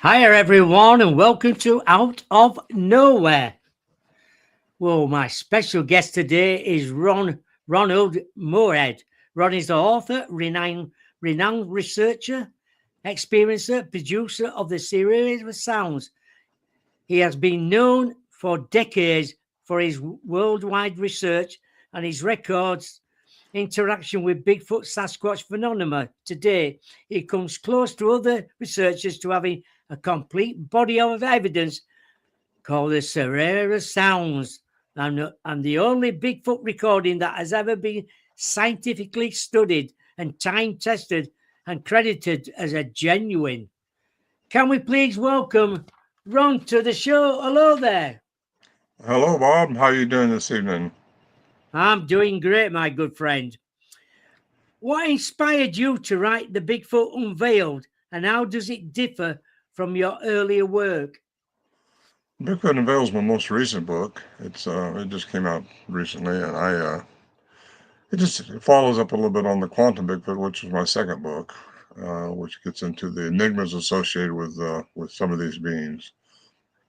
Hiya, everyone, and welcome to Out of Nowhere. Well, my special guest today is Ronald Moorhead. Ron is the author, renowned researcher, experiencer, producer of the series of sounds. He has been known for decades for his worldwide research and his records interaction with Bigfoot Sasquatch Phenomenon. Today, he comes close to other researchers to having a complete body of evidence called the Serera Sounds, and the only Bigfoot recording that has ever been scientifically studied and time tested and credited as a genuine. Can we please welcome Ron to the show? Hello there. Hello, Bob. How are you doing this evening? I'm doing great, my good friend. What inspired you to write The Bigfoot Unveiled, and how does it differ from your earlier work? Bigfoot Unveiled is my most recent book. It just came out recently, and it follows up a little bit on the Quantum Bigfoot, which is my second book, which gets into the enigmas associated with some of these beings.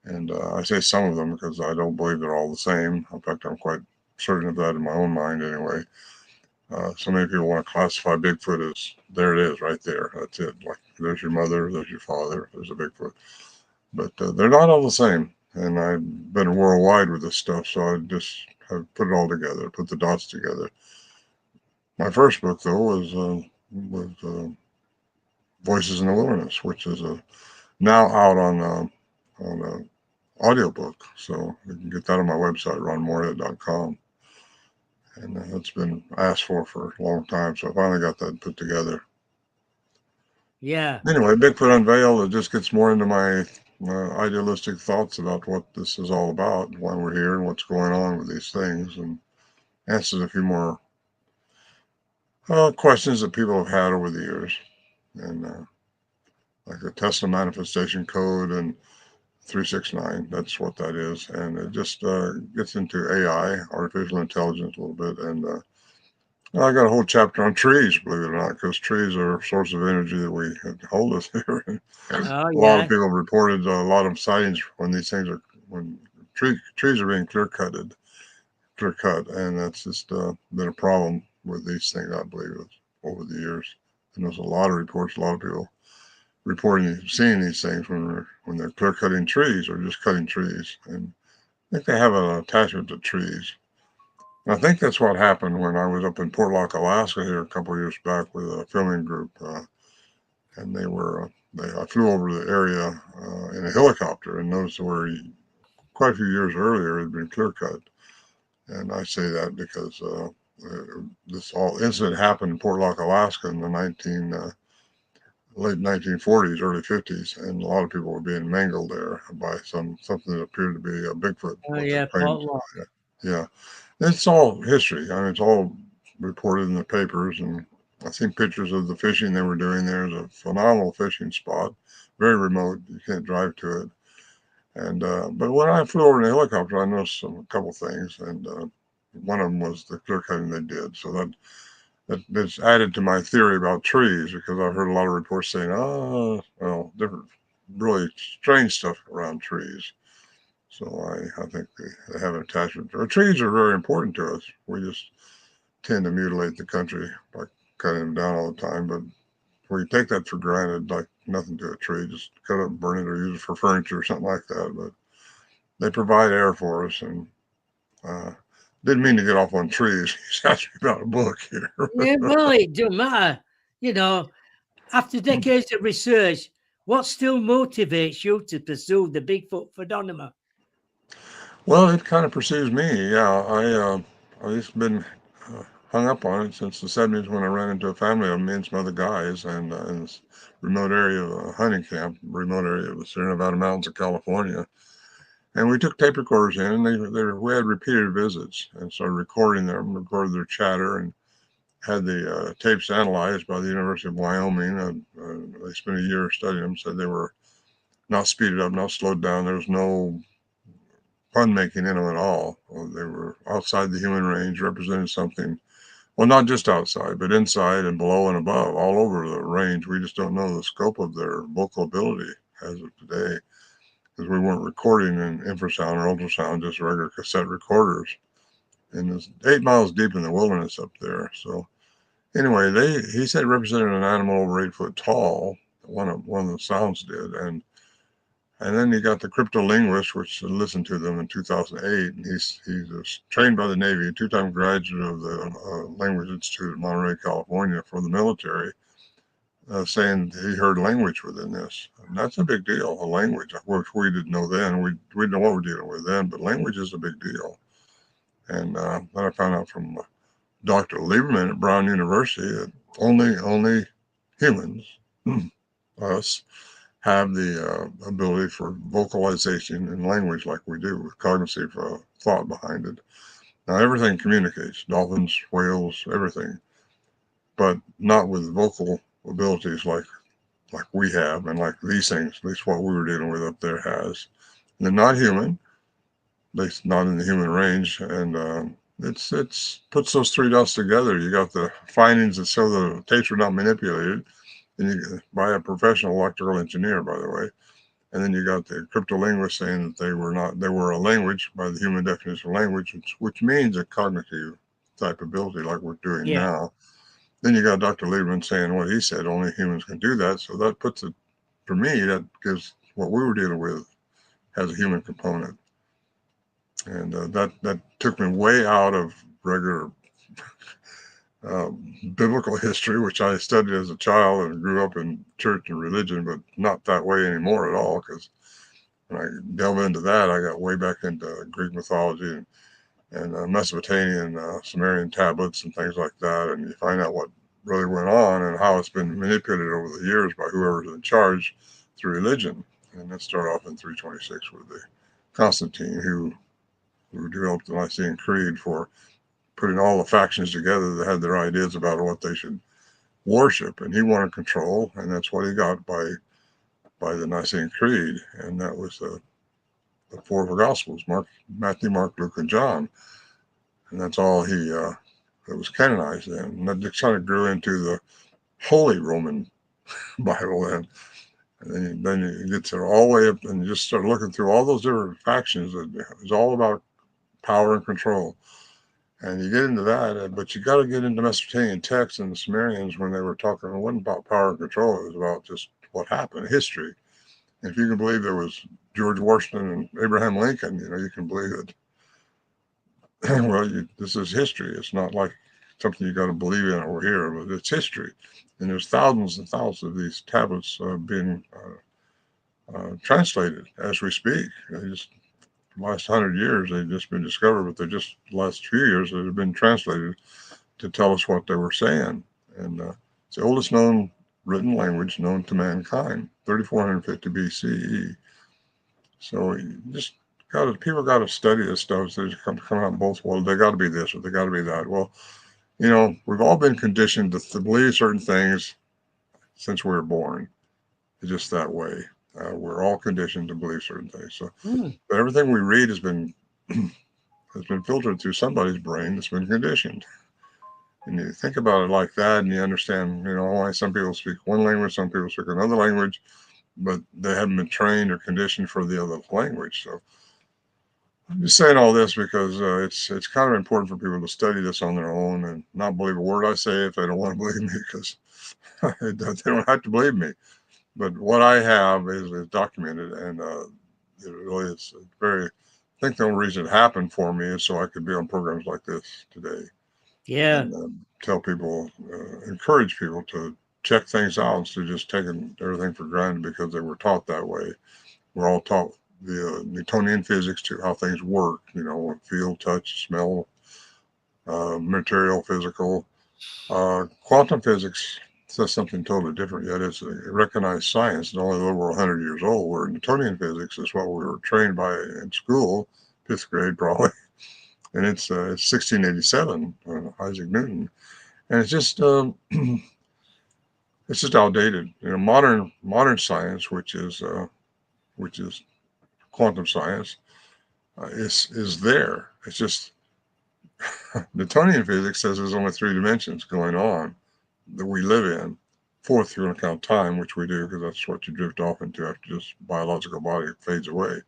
And I say some of them because I don't believe they're all the same. In fact, I'm quite certain of that in my own mind, anyway. So many people want to classify Bigfoot as there it is, right there. That's it. Like there's your mother, there's your father, there's a Bigfoot. But they're not all the same. And I've been worldwide with this stuff, so I just have put it all together, put the dots together. My first book, though, was Voices in the Wilderness, which is now out on a audiobook. So you can get that on my website, ronmoorhead.com. And it's been asked for a long time, so I finally got that put together. Yeah. Anyway, Bigfoot Unveiled, it just gets more into my idealistic thoughts about what this is all about, why we're here, and what's going on with these things, and answers a few more questions that people have had over the years. And like the Tesla Manifestation Code and 369, that's what that is. And it just gets into AI, artificial intelligence, a little bit, and I got a whole chapter on trees, believe it or not, because trees are a source of energy that we hold us here. Oh, A lot of yeah. people reported a lot of sightings when these things are when trees are being clear cut, and that's just been a problem with these things. I believe over the years, and there's a lot of reports, a lot of people reporting seeing these things when they're clear cutting trees or just cutting trees, and I think they have an attachment to trees. I think that's what happened when I was up in Portlock, Alaska here a couple of years back with a filming group, and I flew over the area in a helicopter and noticed where quite a few years earlier it had been clear cut, and I say that because this whole incident happened in Portlock, Alaska in the late 1940s, early 50s, and a lot of people were being mangled there by something that appeared to be a Bigfoot, Oh, what they yeah. claimed. Paul. Yeah. It's all history. I mean, it's all reported in the papers, and I've seen pictures of the fishing they were doing there. It's a phenomenal fishing spot, very remote. You can't drive to it. And but when I flew over in a helicopter, I noticed a couple things, and one of them was the clear cutting they did. So that's added to my theory about trees because I've heard a lot of reports saying, oh, well, different, really strange stuff around trees. So I think they have an attachment. Trees are very important to us. We just tend to mutilate the country by cutting them down all the time. But we take that for granted, like nothing to a tree. Just cut it, burn it, or use it for furniture or something like that. But they provide air for us, and uh, didn't mean to get off on trees. He's asking me about a book here. Yeah, well, it don't matter. You know, after decades of research, what still motivates you to pursue the Bigfoot phenomenon? Well, it kind of pursues me. Yeah, I've just been hung up on it since the '70s when I ran into a family of me and some other guys, and in this remote area of a hunting camp, remote area of the Sierra Nevada mountains of California. And we took tape recorders in, and we had repeated visits, and started recording them, recorded their chatter, and had the tapes analyzed by the University of Wyoming. They spent a year studying them, said they were not speeded up, not slowed down. There was no fun making in them at all. They were outside the human range, representing something. Well, not just outside, but inside and below and above, all over the range. We just don't know the scope of their vocal ability. as of today, because we weren't recording in infrasound or ultrasound, just regular cassette recorders. And it's 8 miles deep in the wilderness up there. So anyway, he said it represented an animal over 8 foot tall. One of the sounds did, and then you got the cryptolinguist, which listened to them in 2008. And he's trained by the Navy, a two-time graduate of the Language Institute in Monterey, California, for the military, saying he heard language within this. And that's a big deal, a language, which we didn't know then. We didn't know what we're dealing with then, but language is a big deal. And then I found out from Dr. Lieberman at Brown University that only humans, us, have the ability for vocalization in language like we do, with cognitive thought behind it. Now, everything communicates, dolphins, whales, everything, but not with vocal abilities like we have, and like these things, at least what we were dealing with up there has. They're not human, at least not in the human range, and it's puts those three dots together. You got the findings that show the tapes were not manipulated, and by a professional electrical engineer, by the way. And then you got the cryptolinguist saying that they were a language by the human definition of language, which means a cognitive type ability like we're doing Yeah. now. Then you got Dr. Lieberman saying what he said, only humans can do that. So that puts it, for me, that gives what we were dealing with has a human component. And that took me way out of regular biblical history, which I studied as a child and grew up in church and religion, but not that way anymore at all. Because when I delve into that, I got way back into Greek mythology and Mesopotamian Sumerian tablets and things like that, and you find out what really went on and how it's been manipulated over the years by whoever's in charge through religion. And that started off in 326 with the Constantine, who developed the Nicene Creed for putting all the factions together that had their ideas about what they should worship, and he wanted control, and that's what he got by the Nicene Creed, and that was the four Gospels: Matthew, Mark, Luke, and John, and that's all it was canonized then. And that just kind of grew into the Holy Roman Bible then. And then you get to all the way up and you just start looking through all those different factions. It's all about power and control. And you get into that, but you got to get into Mesopotamian texts and the Sumerians when they were talking. It wasn't about power and control. It was about just what happened, history. And if you can believe there was George Washington and Abraham Lincoln, you can believe it. Well, this is history. It's not like something you got to believe in over here, but it's history. And there's thousands and thousands of these tablets being translated as we speak. Just last 100 years, they've just been discovered, but they're just the last few years that have been translated to tell us what they were saying. And it's the oldest known written language known to mankind, 3450 BCE. So you just people got to study this stuff. So they come out both, well, they got to be this or they got to be that. Well, we've all been conditioned to believe certain things since we were born. It's just that way. We're all conditioned to believe certain things. So, but everything we read has been filtered through somebody's brain that's been conditioned. And you think about it like that, and you understand, why some people speak one language, some people speak another language, but they haven't been trained or conditioned for the other language. So I'm just saying all this because it's kind of important for people to study this on their own and not believe a word I say if they don't want to believe me, because they don't have to believe me. But what I have is documented, and it really is very. I think the only reason it happened for me is so I could be on programs like this today. Yeah. And tell people, encourage people to check things out instead of just taking everything for granted because they were taught that way. We're all taught the Newtonian physics to how things work, feel, touch, smell, material, physical. Quantum physics says something totally different, yet it's a recognized science. It's only over 100 years old, where Newtonian physics is what we were trained by in school, 5th grade probably. And it's 1687, Isaac Newton. And it's just it's just outdated. Modern science, which is quantum science, is there. It's just Newtonian physics says there's only 3 dimensions going on that we live in, fourth, you're going to count time, which we do because that's what you drift off into after this biological body fades away.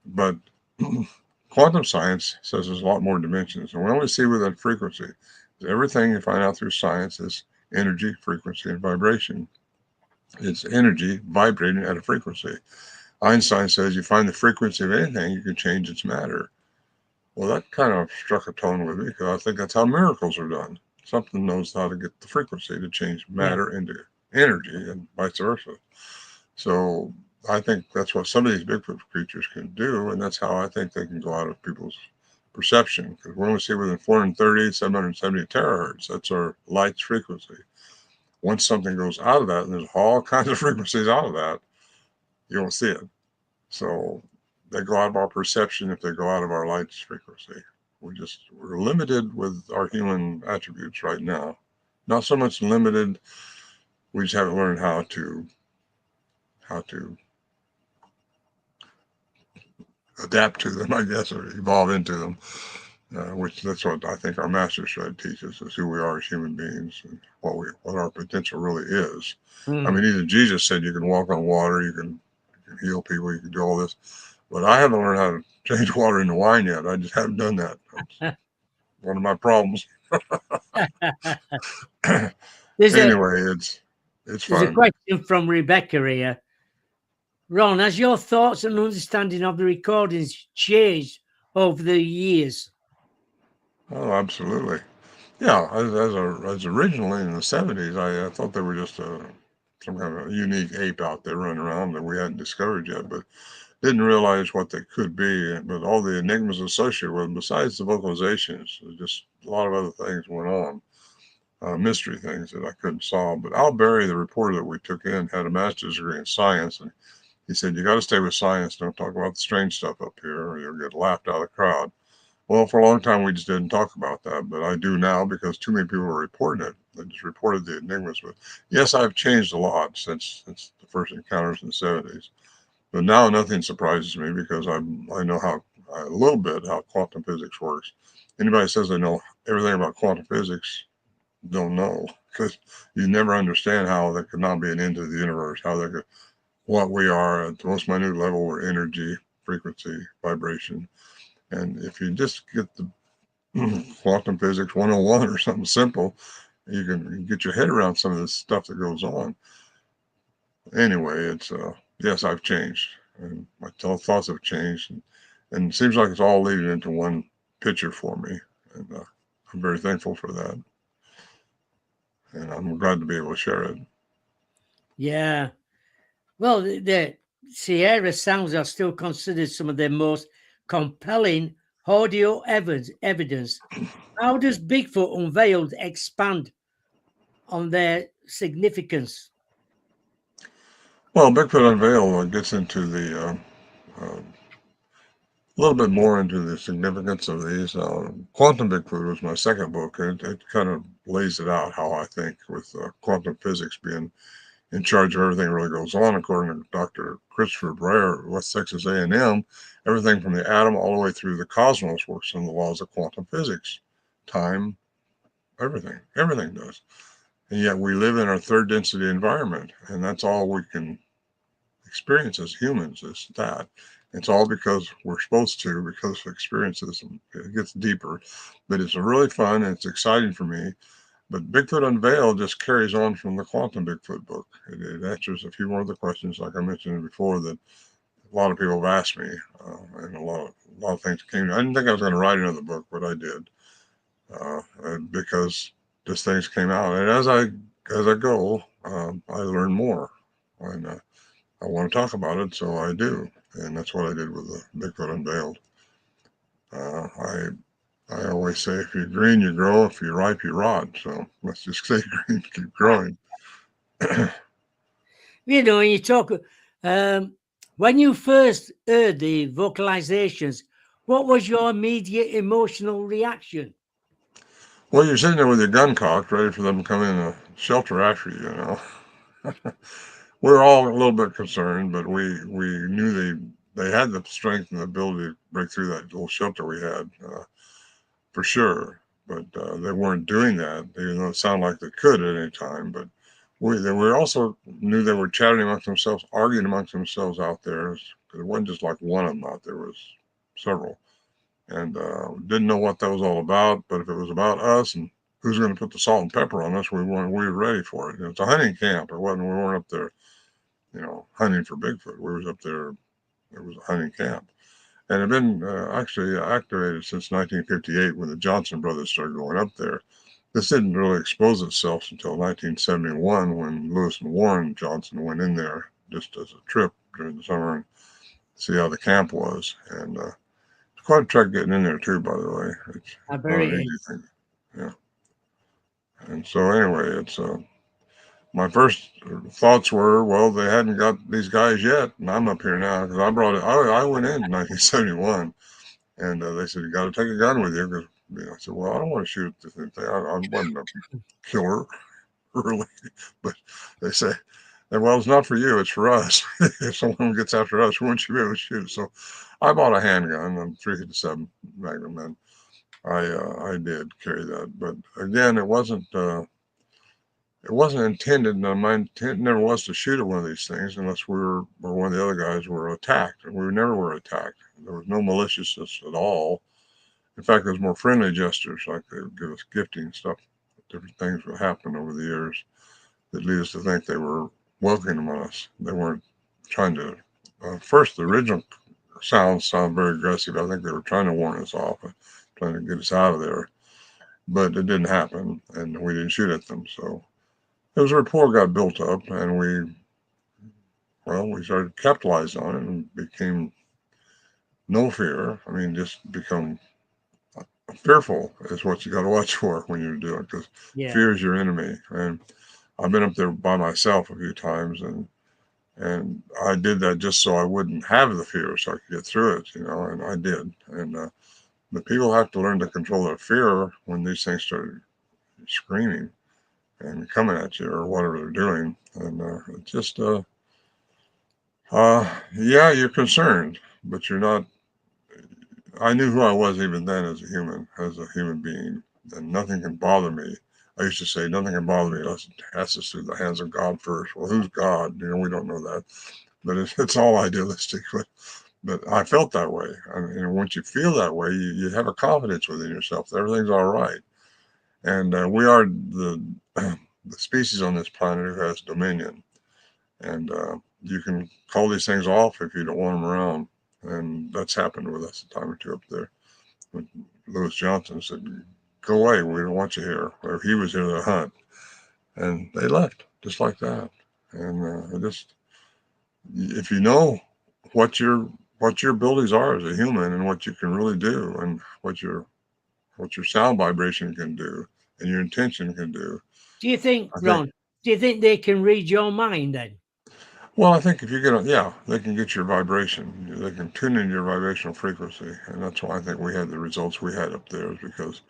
But quantum science says there's a lot more dimensions, and we only see within frequency. Everything you find out through science is energy, frequency, and vibration. It's energy vibrating at a frequency. Einstein says you find the frequency of anything, you can change its matter. Well, that kind of struck a tone with me because I think that's how miracles are done. Something knows how to get the frequency to change Yeah. matter into energy and vice versa. So I think that's what some of these Bigfoot creatures can do, and that's how I think they can go out of people's perception because we only see within 430, 770 terahertz. That's our light's frequency. Once something goes out of that, and there's all kinds of frequencies out of that, you don't see it. So they go out of our perception if they go out of our light's frequency. We're limited with our human attributes right now. Not so much limited, we just haven't learned how to adapt to them, I guess, or evolve into them. Which that's what I think our masters try to teach us is who we are as human beings and what our potential really is. I Mm. mean, even Jesus said you can walk on water, you can heal people, you can do all this, but I haven't learned how to change water into wine yet. I just haven't done that. That's one of my problems. There's a Anyway, it's there's a fun. question from Rebecca here. Ron, has your thoughts and understanding of the recordings changed over the years? Oh, absolutely. Yeah, as originally in the 70s, I thought they were just some kind of unique ape out there running around that we hadn't discovered yet, but didn't realize what they could be. But all the enigmas associated with them, besides the vocalizations, just a lot of other things went on, mystery things that I couldn't solve. But Al Berry, the reporter that we took in, had a master's degree in science, and he said, "You got to stay with science. Don't talk about the strange stuff up here, or you'll get laughed out of the crowd." Well, for a long time, we just didn't talk about that, but I do now because too many people are reporting it. They just reported the enigmas. But yes, I've changed a lot since the first encounters in the 70s. But now nothing surprises me because I know how a little bit how quantum physics works. Anybody says they know everything about quantum physics don't know because you never understand how there could not be an end to the universe. How there could what we are at the most minute level, we're energy, frequency, vibration. And if you just get the quantum physics 101 or something simple, you can get your head around some of this stuff that goes on. Anyway, it's yes, I've changed, and my thoughts have changed, and it seems like it's all leading into one picture for me, and I'm very thankful for that, and I'm glad to be able to share it. Yeah. Well, the Sierra sounds are still considered some of the most compelling audio evidence. How does Bigfoot Unveiled expand on their significance? Well, Bigfoot Unveiled gets into the a little bit more into the significance of these. Quantum Bigfoot was my second book, and it kind of lays it out how I think with quantum physics being in charge of everything that really goes on, according to Dr. Christopher Breyer, West Texas A&M. Everything from the atom all the way through the cosmos works on the laws of quantum physics. Time, everything does. And yet we live in our third density environment, and that's all we can experience as humans is that. It's all because we're supposed to, because of experiences. And it gets deeper, but it's really fun and it's exciting for me. But Bigfoot Unveiled just carries on from the Quantum Bigfoot book. It answers a few more of the questions, like I mentioned before, that a lot of people have asked me, and a lot of things came. I didn't think I was going to write another book, but I did, because just things came out, and as I go, I learn more, and I want to talk about it, so I do, and that's what I did with the Bigfoot Unveiled. Uh, I I always say, if you're green, you grow. If you're ripe, you rot. So let's just stay green, keep growing. You know, you talk, um, when you first heard the vocalizations, what was your immediate emotional reaction? Well, you're sitting there with your gun cocked, ready for them to come in and shelter after you. We're all a little bit concerned, but we knew they had the strength and the ability to break through that little shelter we had, for sure. But they weren't doing that, even though it sounded like they could at any time. But we also knew they were chatting amongst themselves, arguing amongst themselves out there. It wasn't just like one of them out there; was several, and didn't know what that was all about. But if it was about us and who's going to put the salt and pepper on us, we were ready for it. It's a hunting camp. It wasn't. We weren't up there, hunting for Bigfoot. We was up there. It was a hunting camp, and it had been actually activated since 1958 when the Johnson brothers started going up there. This didn't really expose itself until 1971 when Lewis and Warren Johnson went in there just as a trip during the summer and see how the camp was. And it's quite a trek getting in there too, by the way. It's I bet not it an easy is. thing. Yeah. And so anyway, it's my first thoughts were, well, they hadn't got these guys yet, and I'm up here now because I brought it. I went in 1971, and they said you got to take a gun with you because I said, well, I don't want to shoot this thing. I wasn't a killer really, but they say, well, it's not for you, it's for us. If someone gets after us, we want you to be able to shoot. So I bought a handgun, a 357 Magnum, and I did carry that. But again, it wasn't intended. My intent never was to shoot at one of these things unless we were or one of the other guys were attacked. And we never were attacked. There was no maliciousness at all. In fact, it was more friendly gestures, like they would give us gifting and stuff. Different things would happen over the years that lead us to think they were welcoming us. They weren't trying to. First, the original sound very aggressive. I think they were trying to warn us off, trying to get us out of there. But it didn't happen, and we didn't shoot at them. So it was a rapport got built up, and we started capitalizing on it and became no fear. I mean, just become fearful is what you got to watch for when you're doing it because Yeah. fear is your enemy. And I've been up there by myself a few times, and I did that just so I wouldn't have the fear, so I could get through it, and I did. And but people have to learn to control their fear when these things start screaming and coming at you or whatever they're doing, and it's just yeah, you're concerned, but you're not. I knew who I was even then as a human being, and nothing can bother me. I used to say nothing can bother me unless it passes through the hands of God first. Well, who's God? We don't know that, but it's all idealistic. But I felt that way. I mean, once you feel that way, you have a confidence within yourself that everything's all right. And we are the species on this planet who has dominion. And you can call these things off if you don't want them around. And that's happened with us a time or two up there. When Lewis Johnson said, "Go away, we don't want you here." Or he was here to hunt. And they left just like that. And just if you know what your abilities are as a human and what you can really do and what your sound vibration can do and your intention can do. Do you think, I think Ron? Do you think they can read your mind then? well, I think if you yeah, they can get your vibration. They can tune in your vibrational frequency, and that's why I think we had the results we had up there is because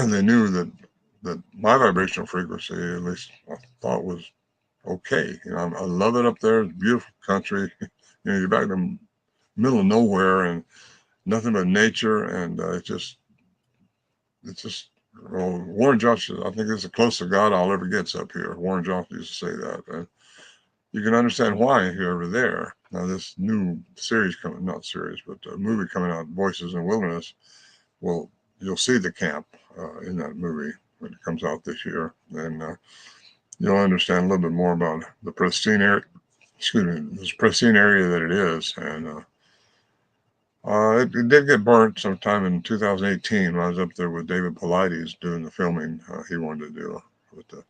they knew that my vibrational frequency, at least I thought was okay. I love it up there. It's beautiful country. You're back in the middle of nowhere and nothing but nature, and it's just well, Warren Johnson. I think it's the closest to God I'll ever get up here. Warren Johnson used to say that, and you can understand why if you're ever there. Now, this new series coming, not series, but a movie coming out, Voices in the Wilderness. Well, you'll see the camp in that movie when it comes out this year, and you'll understand a little bit more about the pristine area. Excuse me, this pristine area that it is, and it did get burnt sometime in 2018 when I was up there with David Paulides doing the filming he wanted to do. But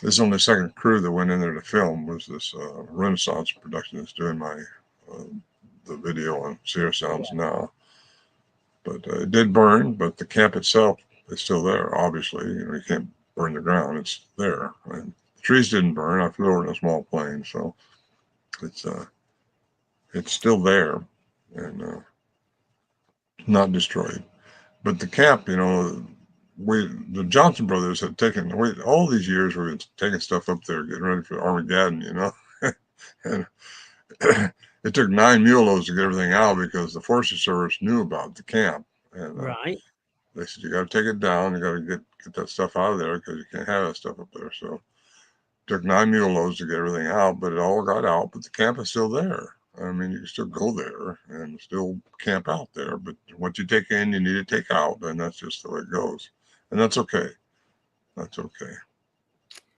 this is only the second crew that went in there to film. Was this Renaissance production that's doing uh, the video on Sierra Sounds now. But it did burn, but the camp itself is still there. Obviously, you can't burn the ground; it's there. And the trees didn't burn. I flew over in a small plane, so it's uh, it's still there and not destroyed. But the camp, the Johnson brothers had taken all these years. We've been taking stuff up there, getting ready for Armageddon, and it took 9 mule loads to get everything out because the Forest Service knew about the camp, and Right. they said you got to take it down. You got to get that stuff out of there because you can't have that stuff up there. So took 9 mule loads to get everything out, but it all got out. But the camp is still there. I mean, you can still go there and still camp out there. But what you take in, you need to take out, and that's just the way it goes. And that's okay. That's okay.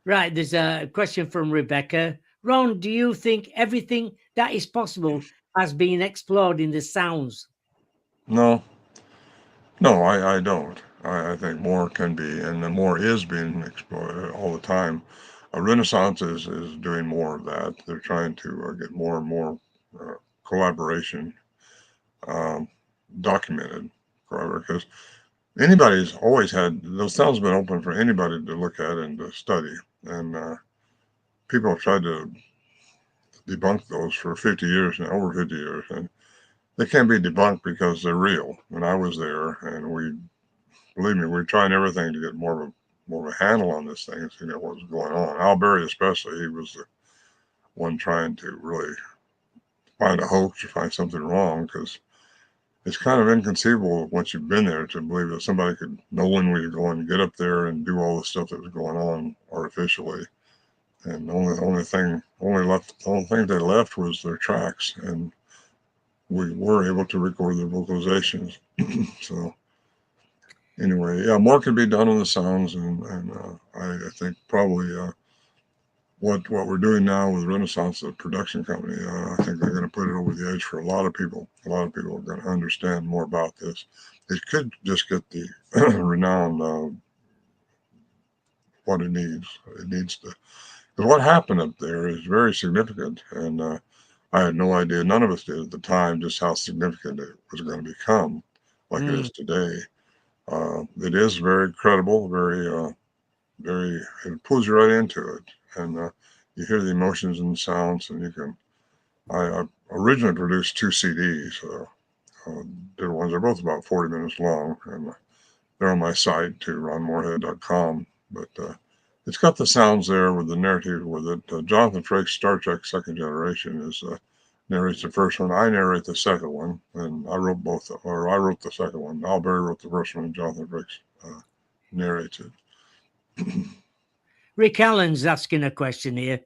Right. There's a question from Rebecca. Ron, do you think everything that is possible has been explored in the sounds? No, no, I don't. I think more can be, and the more is being explored all the time. Renaissance is doing more of that. They're trying to get more and more uh, collaboration um, documented, because anybody's always had those sounds have been open for anybody to look at and to study, and people have tried to debunk those for 50 years now, over 50 years, and they can't be debunked because they're real. And I was there, and we believe me, we're trying everything to get more of a handle on this thing and see what was going on. Al Berry, especially, he was the one trying to really find a hoax or find something wrong, because it's kind of inconceivable once you've been there to believe that somebody could know when we were going to get up there and do all the stuff that was going on artificially. And the only thing they left was their tracks, and we were able to record their vocalizations. So anyway, yeah, more can be done on the sounds, and I think probably what we're doing now with Renaissance, the production company, I think they're going to put it over the edge for a lot of people. A lot of people are going to understand more about this. It could just get the renown what it needs. It needs to. Because what happened up there is very significant, and I had no idea. None of us did at the time just how significant it was going to become, like it Mm. is today. It is very credible, very. It pulls you right into it, and you hear the emotions and the sounds, and you can. I originally produced two CDs. Did ones. They're both about 40 minutes long, and they're on my site too, ronmoorhead.com. But it's got the sounds there with the narrative with it. Jonathan Frakes' Star Trek Second Generation is narrates the first one. I narrate the second one, and I wrote both, or I wrote the second one. Al Berry wrote the first one, and Jonathan Frakes narrates it. Rick Allen's asking a question here.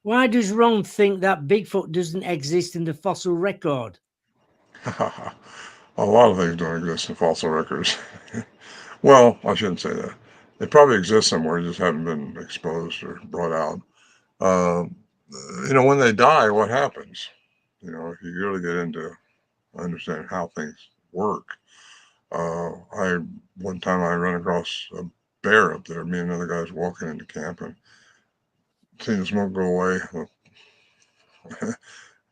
Why does Ron think that Bigfoot doesn't exist in the fossil record? A lot of things don't exist in fossil records. Well, I shouldn't say that. They probably exist somewhere, just haven't been exposed or brought out. Uh, when they die, what happens? If you really get into understanding how things work. I One time I ran across a bear up there. Me and another guys walking into camp and seen the smoke go away.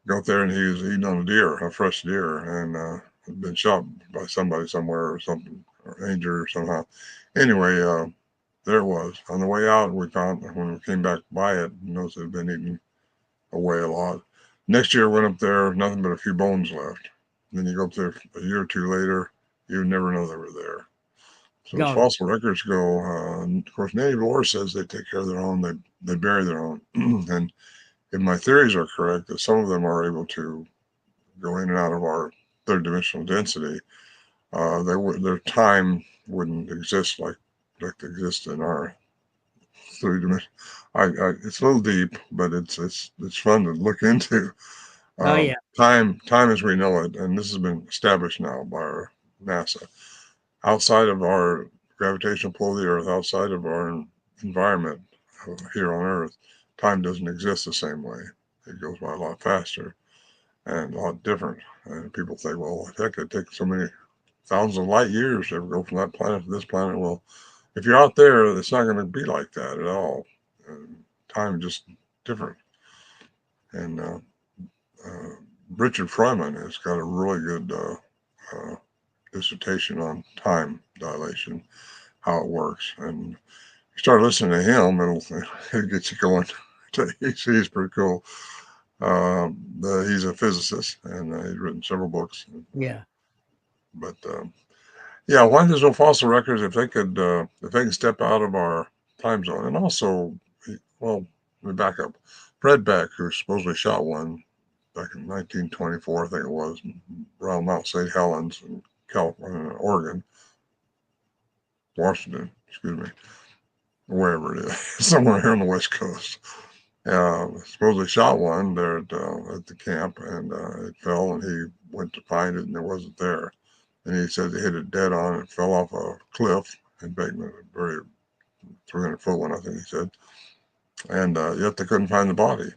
Go up there and he was eating on a deer, a fresh deer, and had been shot by somebody somewhere or something, or injured or somehow. Anyway, there it was. On the way out, we found when we came back by it, noticed it had been eaten away a lot. Next year, went up there, nothing but a few bones left. Then you go up there a year or two later, you never know they were there. So as Gone. fossil records go, of course, native lore says they take care of their own, they bury their own. And if my theories are correct, that some of them are able to go in and out of our third dimensional density, their time wouldn't exist like they exist in our three dimension. It's a little deep, but it's fun to look into. Oh, yeah. Time as we know it, and this has been established now by our NASA. Outside of our gravitational pull of the Earth, outside of our environment here on Earth, time doesn't exist the same way. It goes by a lot faster and a lot different. And people think, well, heck, it takes so many thousands of light years to go from that planet to this planet. Well, if you're out there, it's not going to be like that at all. Time is just different. And uh, Richard Fryman has got a really good uh, dissertation on time dilation, how it works. And you start listening to him, it gets you going. He's pretty cool. He's a physicist, and he's written several books. Yeah. But yeah, why there's no fossil records? If they can step out of our time zone, and also, well, let me back up. Fred Beck, who supposedly shot one back in 1924, I think it was, around Mount St. Helens in California, Oregon, Washington, excuse me. wherever it is, somewhere here on the West Coast. Supposedly shot one there at the camp, and it fell, and he went to find it, and it wasn't there. And he said he hit it dead on. It fell off a cliff embankment, a very 300-foot one, I think he said. And yet they couldn't find the body.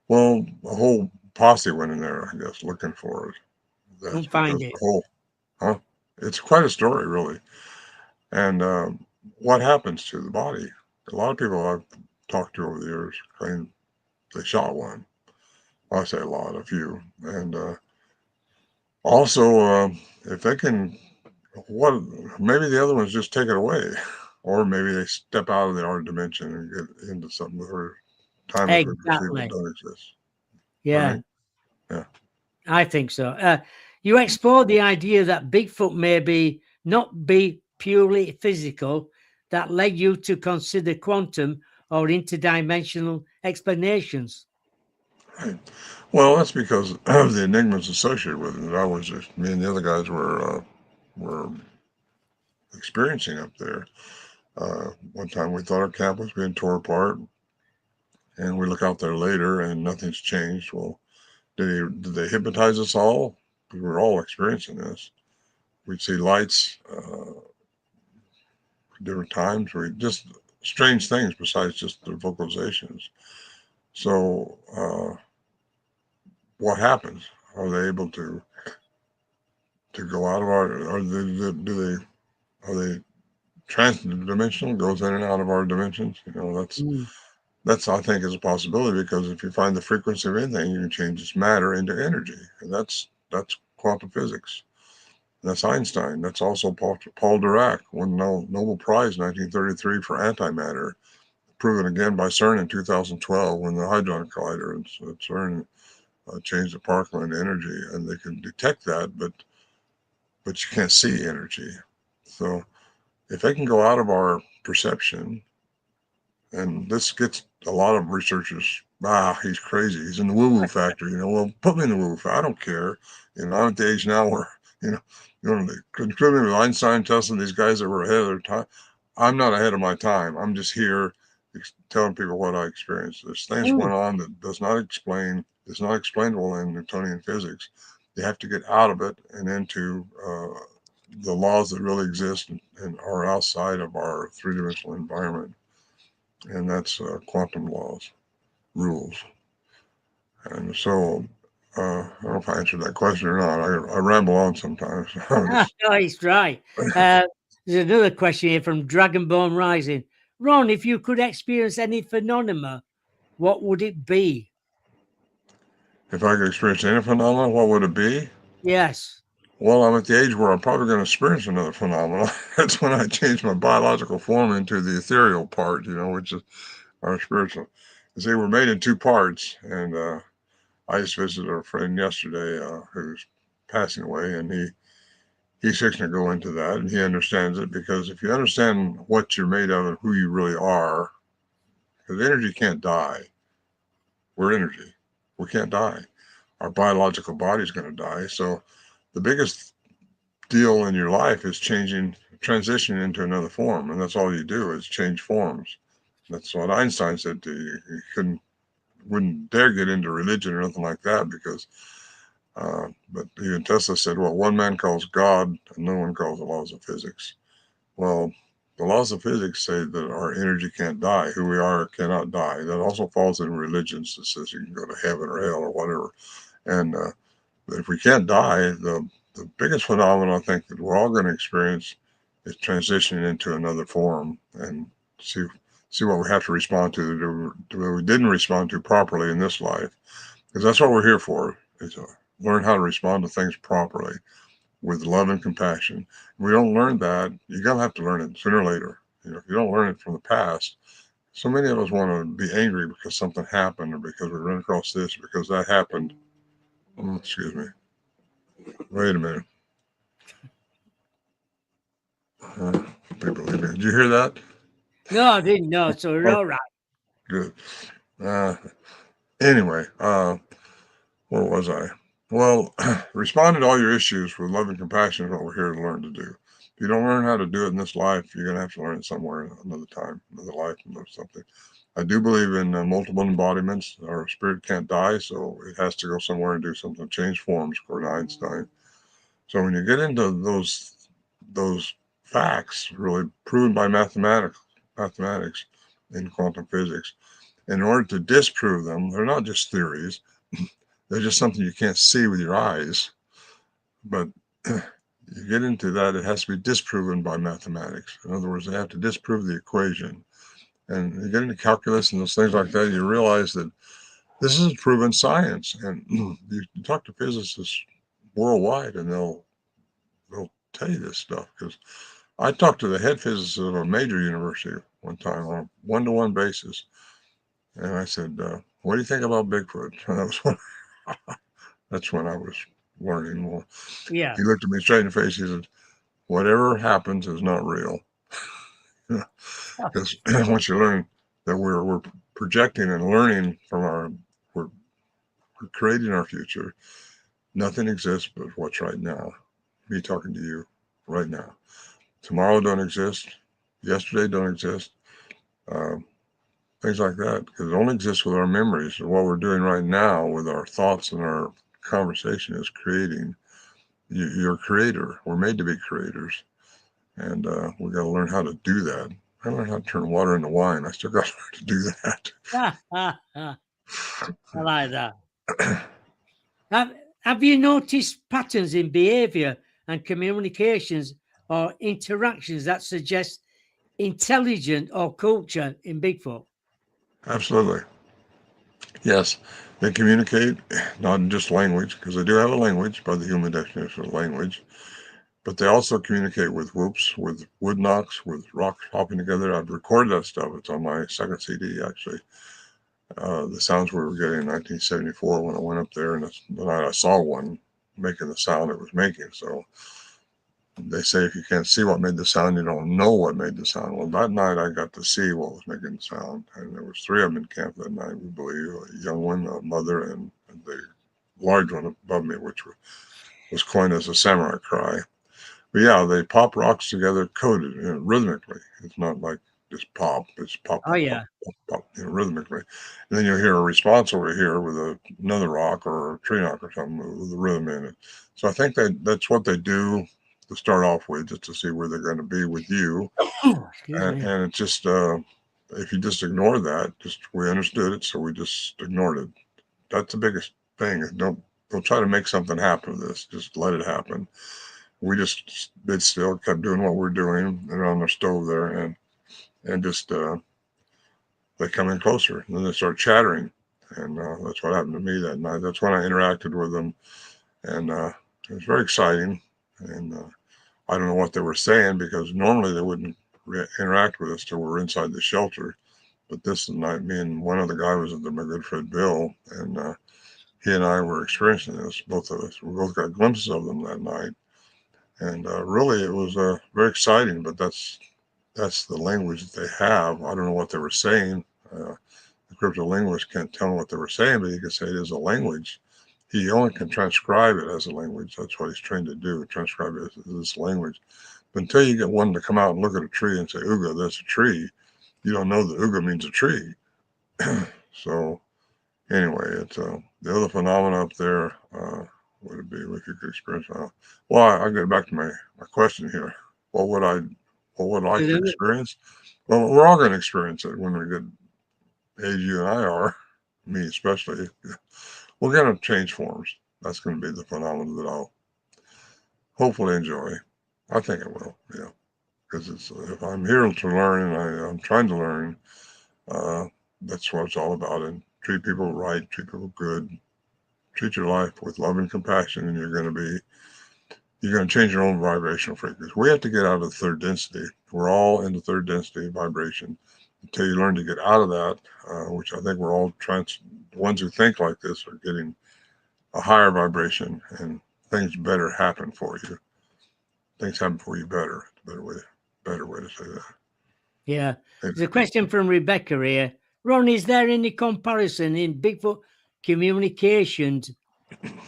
Well, a whole posse went in there, I guess, looking for it. That's Couldn't find because it. the whole, huh? It's quite a story, really. And what happens to the body? A lot of people I've talked to over the years claim they shot one. Well, I say a lot, a few. And also, if they can, what maybe the other ones just take it away, or maybe they step out of the art dimension and get into something where time as we perceive it Exactly. don't exist. Yeah, Right? Yeah. I think so. You explored the idea that Bigfoot may be not be purely physical, that led you to consider quantum or interdimensional explanations. Right. Well, that's because of the enigmas associated with it. I was just me and the other guys were experiencing up there. One time we thought our camp was being torn apart, and we look out there later and nothing's changed. Well, did they hypnotize us all? We were all experiencing this. We'd see lights different times. We just strange things besides just the vocalizations. So what happens? Are they able to go out of our? Or do they are they transdimensional? Goes in and out of our dimensions. Mm. That's I think is a possibility because if you find the frequency of anything, you can change its matter into energy, and that's quantum physics. That's Einstein. That's also Paul Dirac won the Nobel Prize in 1933 for antimatter, proven again by CERN in 2012 when the Hadron Collider and CERN changed the particle into energy, and they can detect that, but you can't see energy. So if they can go out of our perception, and this gets a lot of researchers, he's crazy. He's in the woo-woo factor. Well, put me in the woo-woo factor. I don't care. I'm at the age now where, you know, they include me with Einstein, Tesla, these guys that were ahead of their time. I'm not ahead of my time. I'm just here telling people what I experienced. There's things Mm. going on that is not explainable in Newtonian physics. You have to get out of it and into the laws that really exist and are outside of our three-dimensional environment, and that's quantum laws, rules. And so, I don't know if I answered that question or not. I ramble on sometimes. No, he's right. Uh, there's another question here from Dragonborn Rising. Ron, if you could experience any phenomena, what would it be? If I could experience any phenomenon, what would it be? Yes. Well, I'm at the age where I'm probably going to experience another phenomenon. That's when I change my biological form into the ethereal part, which is our spiritual. You see, we're made in two parts, and I just visited a friend yesterday who's passing away, and he's fixing to go into that, and he understands it because if you understand what you're made of and who you really are, because energy can't die. We're energy. We can't die. Our biological body's going to die. So the biggest deal in your life is transitioning into another form, and that's all you do is change forms. That's what Einstein said to you. Wouldn't dare get into religion or nothing like that because but even Tesla said, well, one man calls God and no one calls the laws of physics. Well, the laws of physics say that our energy can't die. Who we are cannot die. That also falls in religions that says you can go to heaven or hell or whatever. And if we can't die, the biggest phenomenon I think that we're all going to experience is transitioning into another form and see what we have to respond to that we didn't respond to properly in this life. Because that's what we're here for, is to learn how to respond to things properly with love and compassion. If we don't learn that, you're going to have to learn it sooner or later. If you don't learn it from the past, so many of us want to be angry because something happened or because we ran across this, because that happened. Oh, excuse me. Wait a minute. People leave me. Did you hear that? No, I didn't know. So we're Oh, all right. good. Uh, anyway, where was I? Well, responding to all your issues with love and compassion is what we're here to learn to do. If you don't learn how to do it in this life, you're going to have to learn it somewhere, another time, another life, or something. I do believe in multiple embodiments. Our spirit can't die, so it has to go somewhere and do something, change forms, according to Einstein. So when you get into those facts, really proven by mathematics in quantum physics, in order to disprove them, they're not just theories. They're just something you can't see with your eyes. But you get into that, it has to be disproven by mathematics. In other words, they have to disprove the equation. And you get into calculus and those things like that, you realize that this is proven science. And you talk to physicists worldwide, and they'll tell you this stuff. Because I talked to the head physicist of a major university one time on a one-to-one basis, and I said, "What do you think about Bigfoot?" And that's when I was learning more. Yeah. He looked at me straight in the face. He said, "Whatever happens is not real." Because once you learn that we're projecting and learning from we're creating our future. Nothing exists but what's right now. Me talking to you right now. Tomorrow don't exist. Yesterday don't exist. Uh, Things like that, because it only exists with our memories. And what we're doing right now with our thoughts and our conversation is creating your creator. We're made to be creators, and we got to learn how to do that. I learned how to turn water into wine. I still got to learn to do that. I like that. Have you noticed patterns in behavior and communications or interactions that suggest intelligent or culture in Bigfoot? Absolutely. Yes, they communicate, not in just language, because they do have a language by the human definition of language, but they also communicate with whoops, with wood knocks, with rocks popping together. I've recorded that stuff. It's on my second CD, actually. The sounds we were getting in 1974 when I went up there, and the night I saw one making the sound it was making. So they say if you can't see what made the sound, you don't know what made the sound. Well, that night I got to see what was making the sound, and there was three of them in camp that night, we believe, a young one, a mother, and the large one above me, which was coined as a samurai cry. But yeah, they pop rocks together, coded rhythmically. It's not like just pop. It's pop, Oh, pop, pop, yeah. pop, pop, rhythmically. And then you'll hear a response over here with another rock or a tree knock or something with the rhythm in it. So I think that's what they do to start off with, just to see where they're going to be with you. Excuse me. And it's just, if you just ignore that, we understood it, so we just ignored it. That's the biggest thing. Don't try to make something happen with this. Just let it happen. We just stayed still, kept doing what we're doing around the stove there, and just they come in closer, and then they start chattering, and that's what happened to me that night. That's when I interacted with them, and it was very exciting. And I don't know what they were saying, because normally they wouldn't interact with us till we're inside the shelter. But this night, me and one other guy was there, my good friend Bill, and he and I were experiencing this. Both of us, we both got glimpses of them that night. And really, it was very exciting. But that's the language that they have. I don't know what they were saying. The cryptolinguist can't tell them what they were saying, but he can say it is a language. He only can transcribe it as a language. That's what he's trained to do, transcribe it as this language. But until you get one to come out and look at a tree and say, "Ooga, that's a tree," you don't know that Ooga means a tree. So anyway, it's the other phenomena up there. Would it be if you could experience? Well, I get back to my question here. What would I what would I like to experience? Well, we're all going to experience it when we get age you and I are, me especially. We're going to change forms. That's going to be the phenomenon that I'll hopefully enjoy. I think I will, yeah. Because it's if I'm here to learn and I'm trying to learn, uh, that's what it's all about. And treat people right, treat people good, treat your life with love and compassion, and you're going to change your own vibrational frequency. We have to get out of third density. We're all in the third density vibration. Until you learn to get out of that, which I think we're all the ones who think like this are getting a higher vibration, and things better happen for you. Things happen for you better. It's better way to say that. Yeah. And, There's a question from Rebecca here. Ron, is there any comparison in Bigfoot communications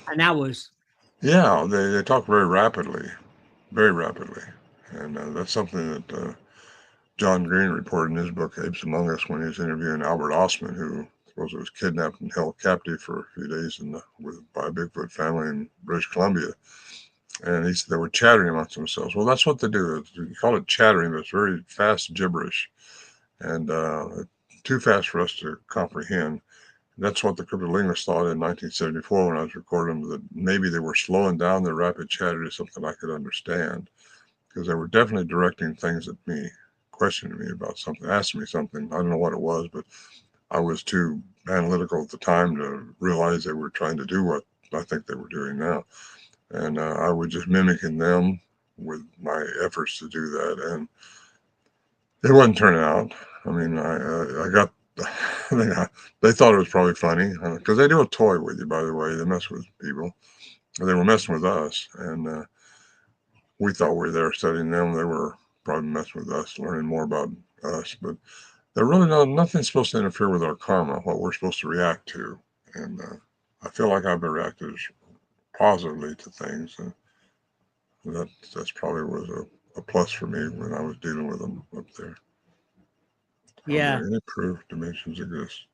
and ours? yeah, they talk very rapidly, very rapidly. And that's something that John Green reported in his book Apes Among Us when he was interviewing Albert Ostman, who supposedly was kidnapped and held captive for a few days by a Bigfoot family in British Columbia. And he said they were chattering amongst themselves. Well, that's what they do. You call it chattering, but it's very fast gibberish and too fast for us to comprehend. That's what the cryptolinguists thought in 1974 when I was recording them, that maybe they were slowing down their rapid chatter to something I could understand, because they were definitely directing things at me, questioning me about something, asking me something. I don't know what it was, but I was too analytical at the time to realize they were trying to do what I think they were doing now. And I was just mimicking them with my efforts to do that. And it wasn't turning out. I mean, I got, they thought it was probably funny because they do a toy with you, by the way. They mess with people. They were messing with us. And we thought we were there studying them. They were probably messing with us, learning more about us. But they're really nothing's supposed to interfere with our karma, what we're supposed to react to. And I feel like I've been reacting positively to things. And that's probably was a plus for me when I was dealing with them up there. Are Yeah. there any proof dimensions exist?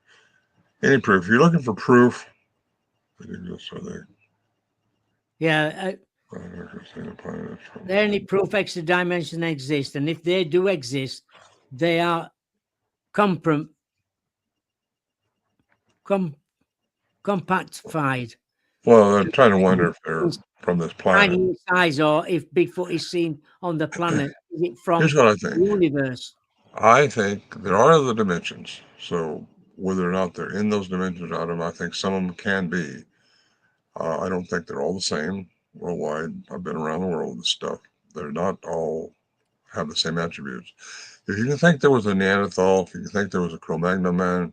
Any proof? If you're looking for proof, it exists, are they? Yeah. There any proof extra dimensions exist, and if they do exist, they are comprom com compactified. Well, they're trying to wonder if they're from this planet. Tiny in size, or if Bigfoot is seen on the planet, is it Here's from what I the think. universe? I think there are other dimensions. So whether or not they're in those dimensions, out of them, I think some of them can be. I don't think they're all the same worldwide. I've been around the world with this stuff. They're not all have the same attributes. If you can think there was a Neanderthal, if you can think there was a Cro-Magnon man,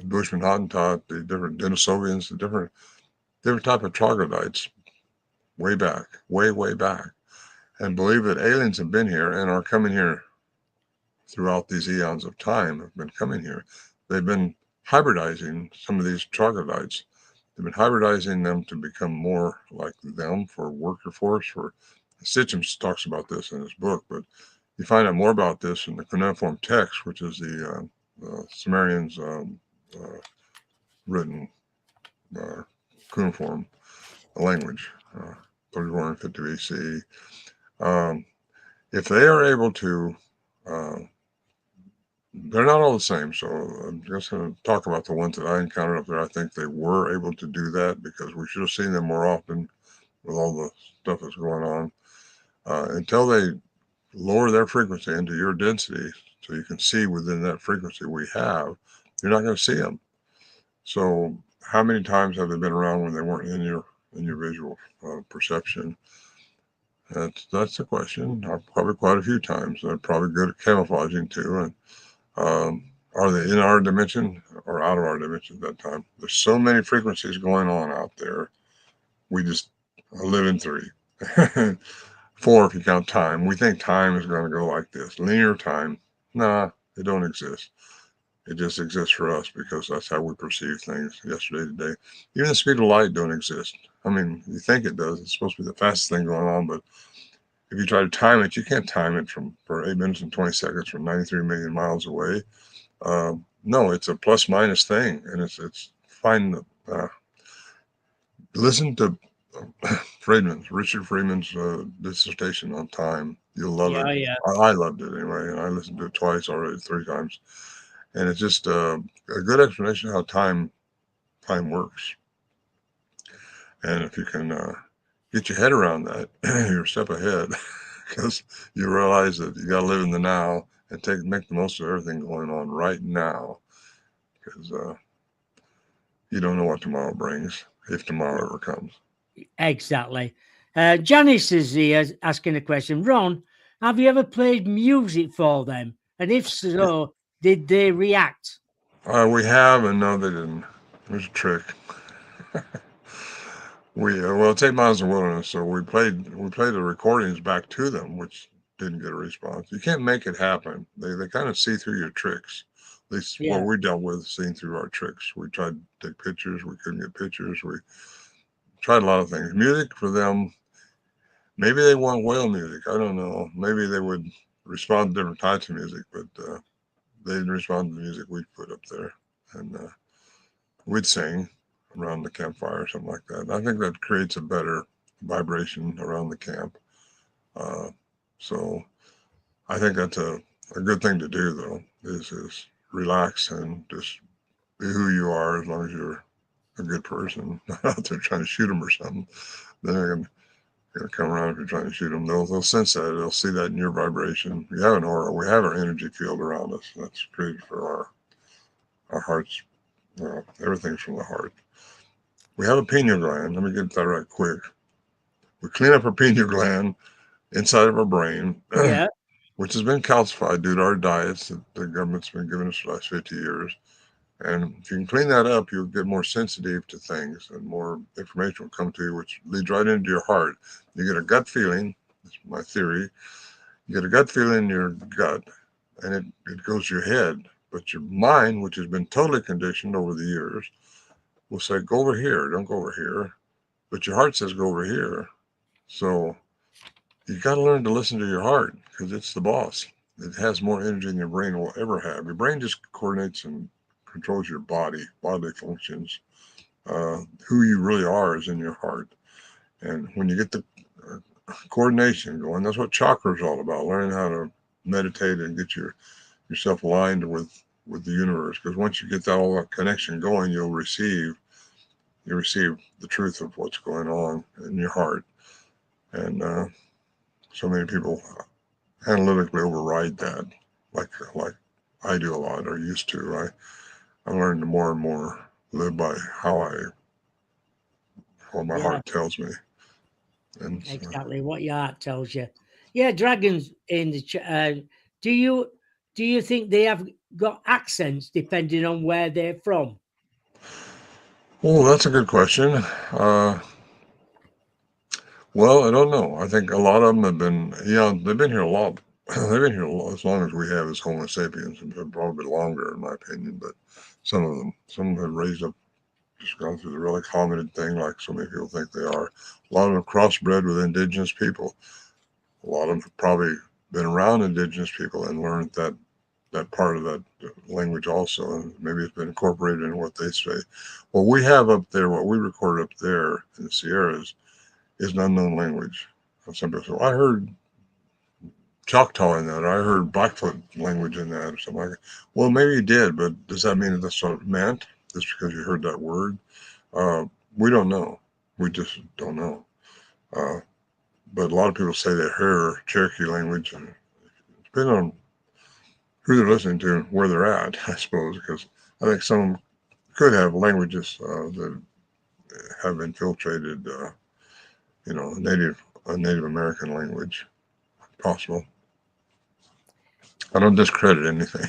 Bushman Hottentot, the different Denisovians, the different type of troglodytes way back, way back, and believe that aliens have been here and are coming here throughout these eons of time, have been coming here. They've been hybridizing some of these troglodytes. They've been hybridizing them to become more like them for worker force. For Stitchum talks about this in his book, but you find out more about this in the cuneiform text, which is the Sumerians' written cuneiform language, 3150 BC. If they are able to, they're not all the same. So I'm just going to talk about the ones that I encountered up there. I think they were able to do that because we should have seen them more often with all the stuff that's going on. Until they lower their frequency into your density so you can see within that frequency we have, you're not going to see them. So how many times have they been around when they weren't in your visual perception? That's the question. Probably quite a few times. They're probably good at camouflaging too. And are they in our dimension or out of our dimension at that time? There's so many frequencies going on out there. We just live in three. Four if you count time. We think time is going to go like this. Linear time. Nah, it don't exist. It just exists for us because that's how we perceive things yesterday, today. Even the speed of light don't exist. I mean, you think it does. It's supposed to be the fastest thing going on, but if you try to time it, you can't time it for 8 minutes and 20 seconds from 93 million miles away. No, it's a plus minus thing, and it's fine. Listen to Richard Freeman's dissertation on time. You'll love it. Yeah. I loved it anyway, and I listened to it twice already, 3 times, and it's just a good explanation of how time works. And if you can get your head around that, you're a step ahead because you realize that you got to live in the now and make the most of everything going on right now, because you don't know what tomorrow brings, if tomorrow ever comes. Exactly. Janice is here asking a question. Ron, have you ever played music for them? And if so, did they react? We have, and no, they didn't. It was a trick. Well, it's 8 miles of wilderness, so we played the recordings back to them, which didn't get a response. You can't make it happen. They kind of see through your tricks. At least what we dealt with, seeing through our tricks. We tried to take pictures. We couldn't get pictures. We tried a lot of things. Music for them, Maybe they want whale music. I don't know. Maybe they would respond to different types of music, but they'd respond to the music we'd put up there, and we'd sing around the campfire or something like that. I think that creates a better vibration around the camp. Uh, so I think that's a good thing to do, though, is relax and just be who you are as long as you're a good person, not out there trying to shoot them or something. Then they're going to come around if you're trying to shoot them. They'll sense that. They'll see that in your vibration. We have an aura. We have our energy field around us. That's created for our hearts. Everything's from the heart. We have a pineal gland. Let me get that right quick. We clean up our pineal gland inside of our brain, Yeah. which has been calcified due to our diets that the government's been giving us for the last 50 years. And if you can clean that up, you'll get more sensitive to things and more information will come to you, which leads right into your heart. You get a gut feeling, that's my theory. You get a gut feeling in your gut, and it goes to your head. But your mind, which has been totally conditioned over the years, will say, go over here, don't go over here. But your heart says, go over here. So you got to learn to listen to your heart because it's the boss. It has more energy than your brain will ever have. Your brain just coordinates and controls your bodily functions. Who you really are is in your heart. And when you get the coordination going, that's what chakra is all about. Learning how to meditate and get yourself aligned with the universe. Because once you get that all that connection going, you receive the truth of what's going on in your heart. And so many people analytically override that, like I do a lot or used to. I learned to more and more live by what my Yeah. heart tells me. And Exactly what your heart tells you. Yeah, dragons in the do you think they have got accents depending on where they're from? oh, that's a good question. Uh, well, I don't know. I think a lot of them have been, they've been here a lot. They've been here as long as we have as Homo sapiens, and probably longer, in my opinion. But some of them have raised up, just gone through the relic hominid thing, like so many people think they are. A lot of them have crossbred with indigenous people. A lot of them have probably been around indigenous people and learned that part of that language also, and maybe it's been incorporated in what they say. What we have up there, what we record up there in the Sierras, is an unknown language. And some people say, well, I heard Choctaw in that, or I heard Blackfoot language in that, or something like that. Well, maybe you did, but does that mean that that's what it meant just because you heard that word? Uh, we don't know. We just don't know. Uh, but a lot of people say they hear Cherokee language, and depending on who they're listening to and where they're at, I suppose, because I think some could have languages that have infiltrated, a Native American language. Possible. I don't discredit anything.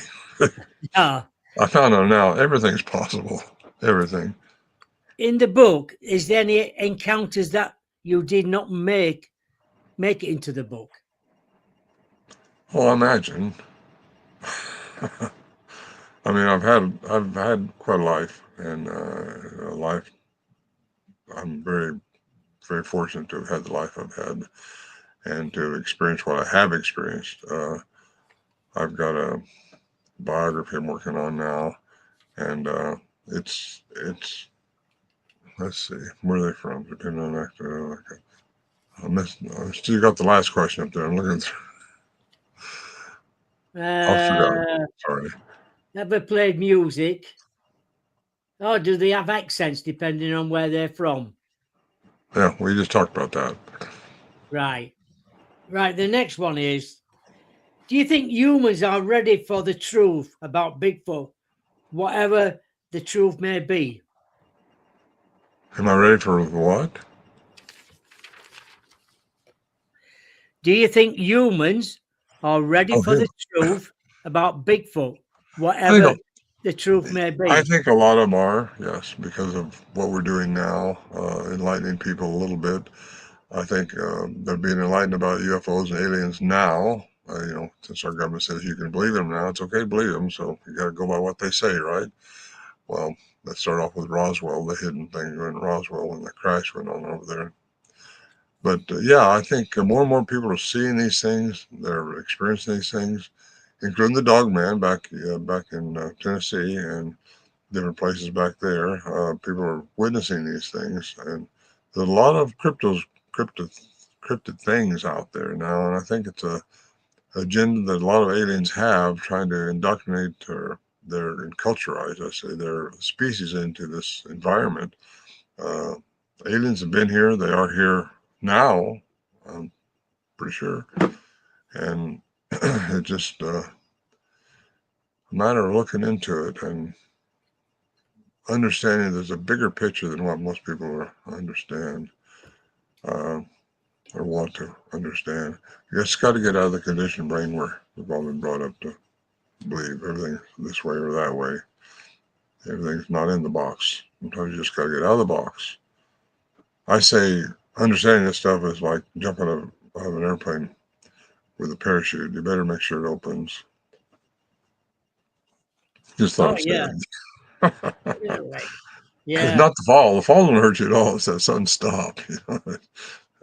Yeah. I found out now everything's possible. Everything. In the book, is there any encounters that you did not make it into the book? Well, I imagine. I mean, I've had quite a life, and a life. I'm very very fortunate to have had the life I've had, and to experience what I have experienced. I've got a biography I'm working on now, and it's let's see, where are they from? Depending on that, I still got the last question up there. I'm looking through. I forgot. Uh, Sorry. Ever played music? Or do they have accents depending on where they're from? Yeah, we just talked about that. Right. Right. The next one is, do you think humans are ready for the truth about Bigfoot, whatever the truth may be? Am I ready for what? Do you think humans are ready Oh, for him. the truth about Bigfoot, I think whatever the truth may I be? think a lot of them are, yes, because of what we're doing now, enlightening people a little bit. I think they're being enlightened about UFOs and aliens now. Since our government says you can believe them now, it's okay to believe them. So you got to go by what they say, right? Well, let's start off with Roswell, the hidden thing in Roswell when the crash went on over there. But yeah, I think more and more people are seeing these things. They're experiencing these things, including the dog man back in Tennessee and different places back there. People are witnessing these things, and there's a lot of cryptid, cryptid things out there now. And I think it's a agenda that a lot of aliens have, trying to indoctrinate and culturize, I say, their species into this environment. Uh, Aliens have been here; they are here now. I'm pretty sure, and it's just a matter of looking into it and understanding there's a bigger picture than what most people understand uh, or want to understand. You just got to get out of the conditioned brain where we've all been brought up to believe everything's this way or that way. Everything's not in the box. Sometimes you just got to get out of the box. I say understanding this stuff is like jumping out of an airplane with a parachute. You better make sure it opens. Just thought Oh I'd say yeah, that. yeah, right. Yeah. Not the fall. The fall don't hurt you at all. It's that sudden stop. It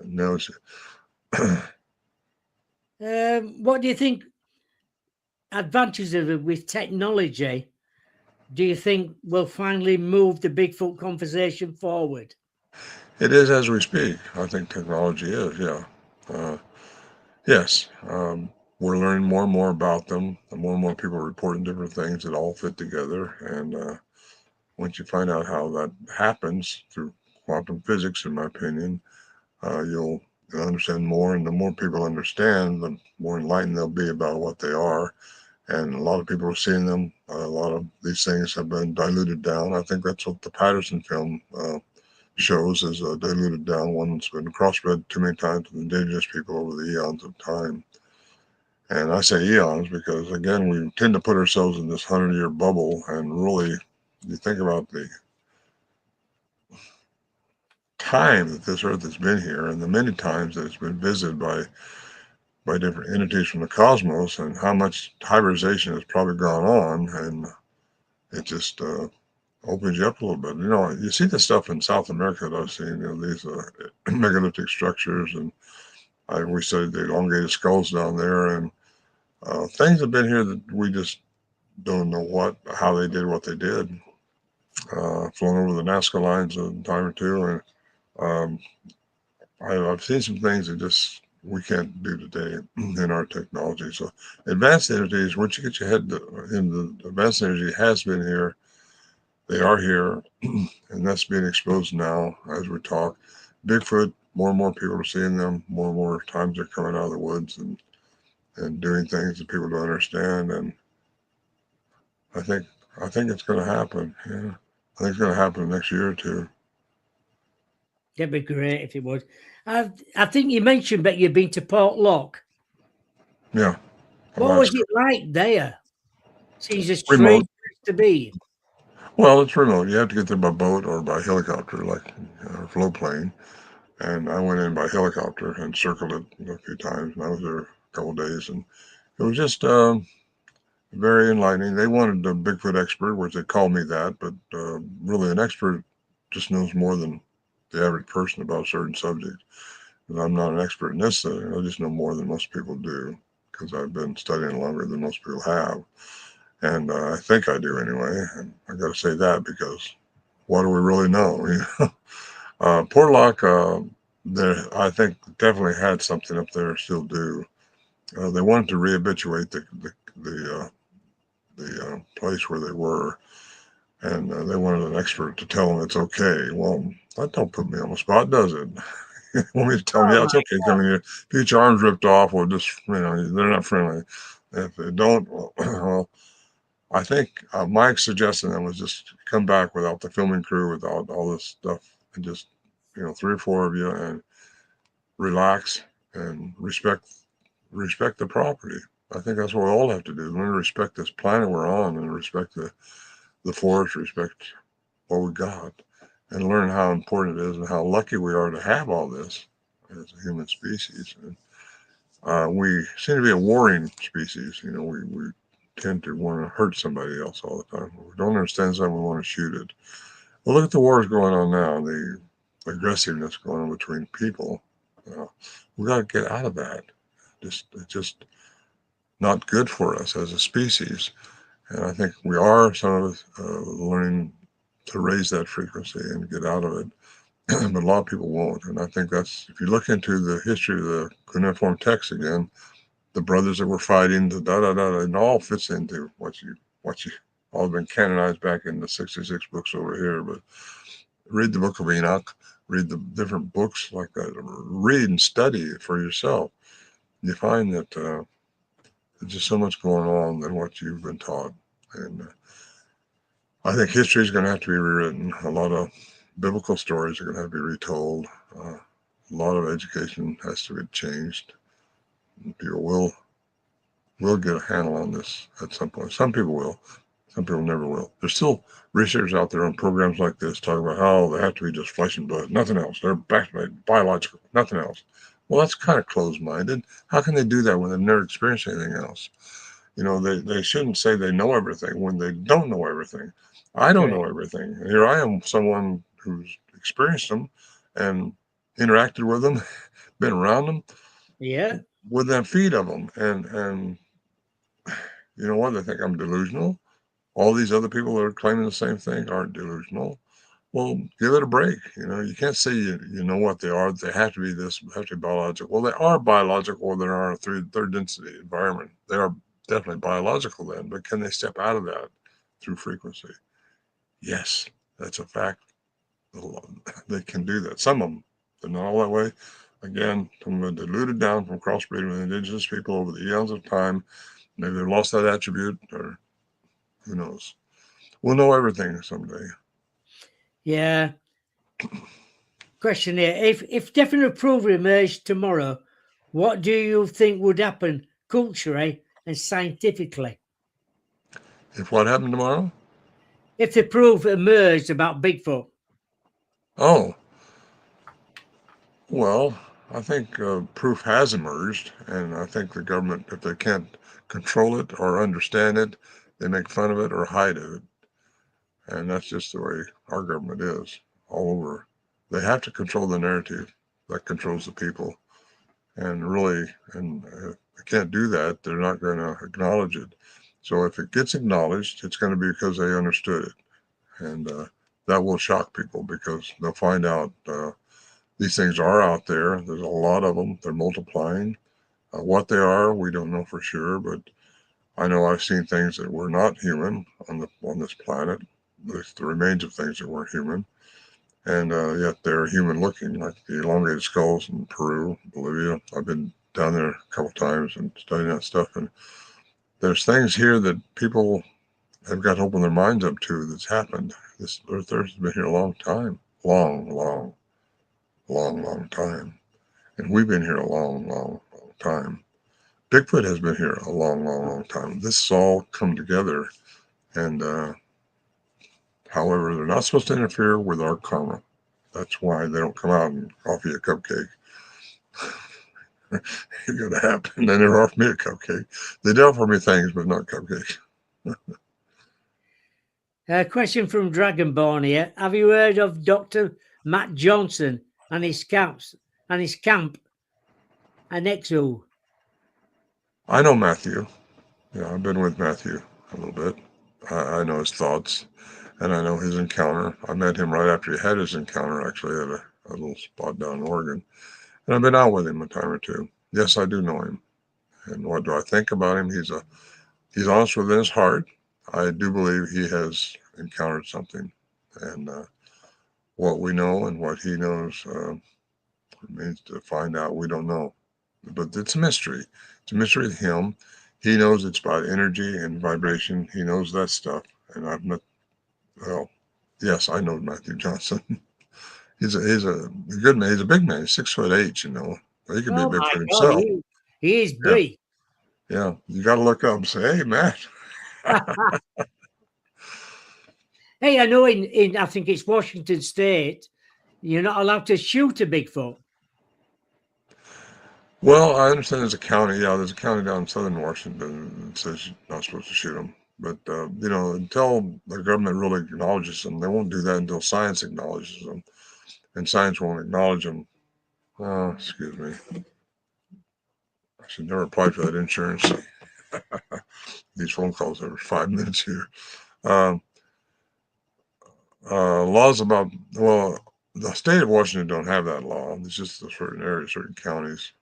nails you. What do you think advantages of it with technology? Do you think will finally move the Bigfoot conversation forward? It is as we speak. I think technology is, yeah. Uh, yes. We're learning more and more about them. And more people are reporting different things that all fit together. And once you find out how that happens through quantum physics, in my opinion, you'll understand more. And the more people understand, the more enlightened they'll be about what they are. And a lot of people are seeing them. A lot of these things have been diluted down. I think that's what the Patterson film shows is a diluted down one that's been crossbred too many times with indigenous people over the eons of time. And I say eons because, again, we tend to put ourselves in this 100-year bubble. And really, you think about the time that this earth has been here and the many times that it's been visited by different entities from the cosmos and how much hybridization has probably gone on. And it just opens you up a little bit. You see the stuff in South America that I've seen, these megalithic structures, and we studied the elongated skulls down there, and things have been here that we just don't know how they did what they did. Flown over the Nazca lines a time or two, and um, I've seen some things that just we can't do today in our technology. So advanced entities, once you get your head in the advanced energy has been here, they are here, and that's being exposed now as we talk. Bigfoot, more and more people are seeing them. More and more times they're coming out of the woods and doing things that people don't understand. And I think I think it's going to happen. Yeah, I think it's going to happen next year or two. That'd be great if it would. I think you mentioned that you've been to Port Lock. Yeah, What was Alaska, it like there? Seems a remote. strange place to be. Well, it's remote. You have to get there by boat or by helicopter, like a float plane. And I went in by helicopter and circled it a few times. And I was there a couple of days, and it was just very enlightening. They wanted a Bigfoot expert, which they called me that, but really an expert just knows more than the average person about a certain subject. And I'm not an expert in this thing. I just know more than most people do because I've been studying longer than most people have. And I think I do anyway. And I got to say that because what do we really know? Portlock, I think, definitely had something up there, still do. They wanted to rehabilitate the place where they were, and they wanted an expert to tell them it's okay. Well, that don't put me on the spot, does it? You want me to tell them, Oh yeah, it's my okay coming here. If you get your arms ripped off, or just, they're not friendly. If they don't, well, I think Mike suggested that was just come back without the filming crew, without all this stuff, and just, 3 or 4 of you, and relax and respect the property. I think that's what we all have to do. Learn to respect this planet we're on, and respect the forest, respect what we got, and learn how important it is and how lucky we are to have all this as a human species. And we seem to be a warring species. We tend to want to hurt somebody else all the time. If we don't understand something, we want to shoot it. Well, look at the wars going on now, the aggressiveness going on between people. We got to get out of that. It's just not good for us as a species. And I think we are, some of us, learning to raise that frequency and get out of it. But a lot of people won't. And I think that's, if you look into the history of the cuneiform text again, the brothers that were fighting, the da da da, it all fits into what you all been canonized back in the 66 books over here. But read the Book of Enoch, read the different books like that, read and study it for yourself. You find that there's just so much going on than what you've been taught. And I think history is going to have to be rewritten. A lot of biblical stories are going to have to be retold. A lot of education has to be changed. People will get a handle on this at some point. Some people will. Some people never will. There's still research out there on programs like this talking about how they have to be just flesh and blood, nothing else. They're back biological, nothing else. Well, that's kind of closed-minded. How can they do that when they've never experienced anything else? They shouldn't say they know everything when they don't know everything. I don't know Correct. everything. Here I am, someone who's experienced them and interacted with them, been around them, Yeah. within feet of them, and you know what? They think I'm delusional. All these other people that are claiming the same thing aren't delusional. Well, give it a break. You can't say you know what they are. They have to be this, have to be biological. Well, they are biological, or they are a third density environment. They are definitely biological then, but can they step out of that through frequency? Yes, that's a fact. They can do that. Some of them, they're not all that way. Again, some of them diluted down from crossbreeding with indigenous people over the eons of time. Maybe they've lost that attribute, or who knows. We'll know everything someday. Yeah. Question here. If definite proof emerged tomorrow, what do you think would happen culturally and scientifically? If what happened tomorrow? If the proof emerged about Bigfoot? Oh, well, I think proof has emerged, and I think the government, if they can't control it or understand it, they make fun of it or hide it. And that's just the way our government is all over. They have to control the narrative that controls the people. And really, and if they can't do that, they're not going to acknowledge it. So if it gets acknowledged, it's going to be because they understood it. And that will shock people because they'll find out these things are out there. There's a lot of them. They're multiplying. What they are, we don't know for sure, but I know I've seen things that were not human on this planet. The remains of things that weren't human, and yet they're human looking, like the elongated skulls in Peru, Bolivia. I've been down there a couple times and studying that stuff, and there's things here that people have got to open their minds up to that's happened. This Earth has been here a long time, long time, and we've been here a long time. Bigfoot has been here a long time. This has all come together, and however, they're not supposed to interfere with our karma. That's why they don't come out and offer you a cupcake. It's going to happen. They never offer me a cupcake. They do offer me things, but not cupcakes. A question from Dragonborn here. Have you heard of Dr. Matt Johnson and his camps and his camp and Exo? I know Matthew. Yeah, I've been with Matthew a little bit. I know his thoughts, and I know his encounter. I met him right after he had his encounter, actually, at a little spot down in Oregon. And I've been out with him a time or two. Yes, I do know him. And what do I think about him? He's honest within his heart. I do believe he has encountered something, and what we know and what he knows remains to find out. We don't know, but it's a mystery. It's a mystery to him. He knows it's about energy and vibration. He knows that stuff, and I've met. Well, yes, I know Matthew Johnson. He's a good man. He's a big man. He's 6'8". He could be a Oh my Bigfoot God, himself. he is Yeah, big. yeah. You got to look up and say, "Hey, Matt." Hey, I know in I think it's Washington State, you're not allowed to shoot a Bigfoot. Well, I understand there's a county. Yeah, there's a county down in southern Washington that says you're not supposed to shoot them. But until the government really acknowledges them, they won't do that until science acknowledges them, and science won't acknowledge them Excuse me. I should never apply for that insurance. These phone calls every 5 minutes here. Um, Laws about, well, the state of Washington don't have that law. It's just a certain areas, certain counties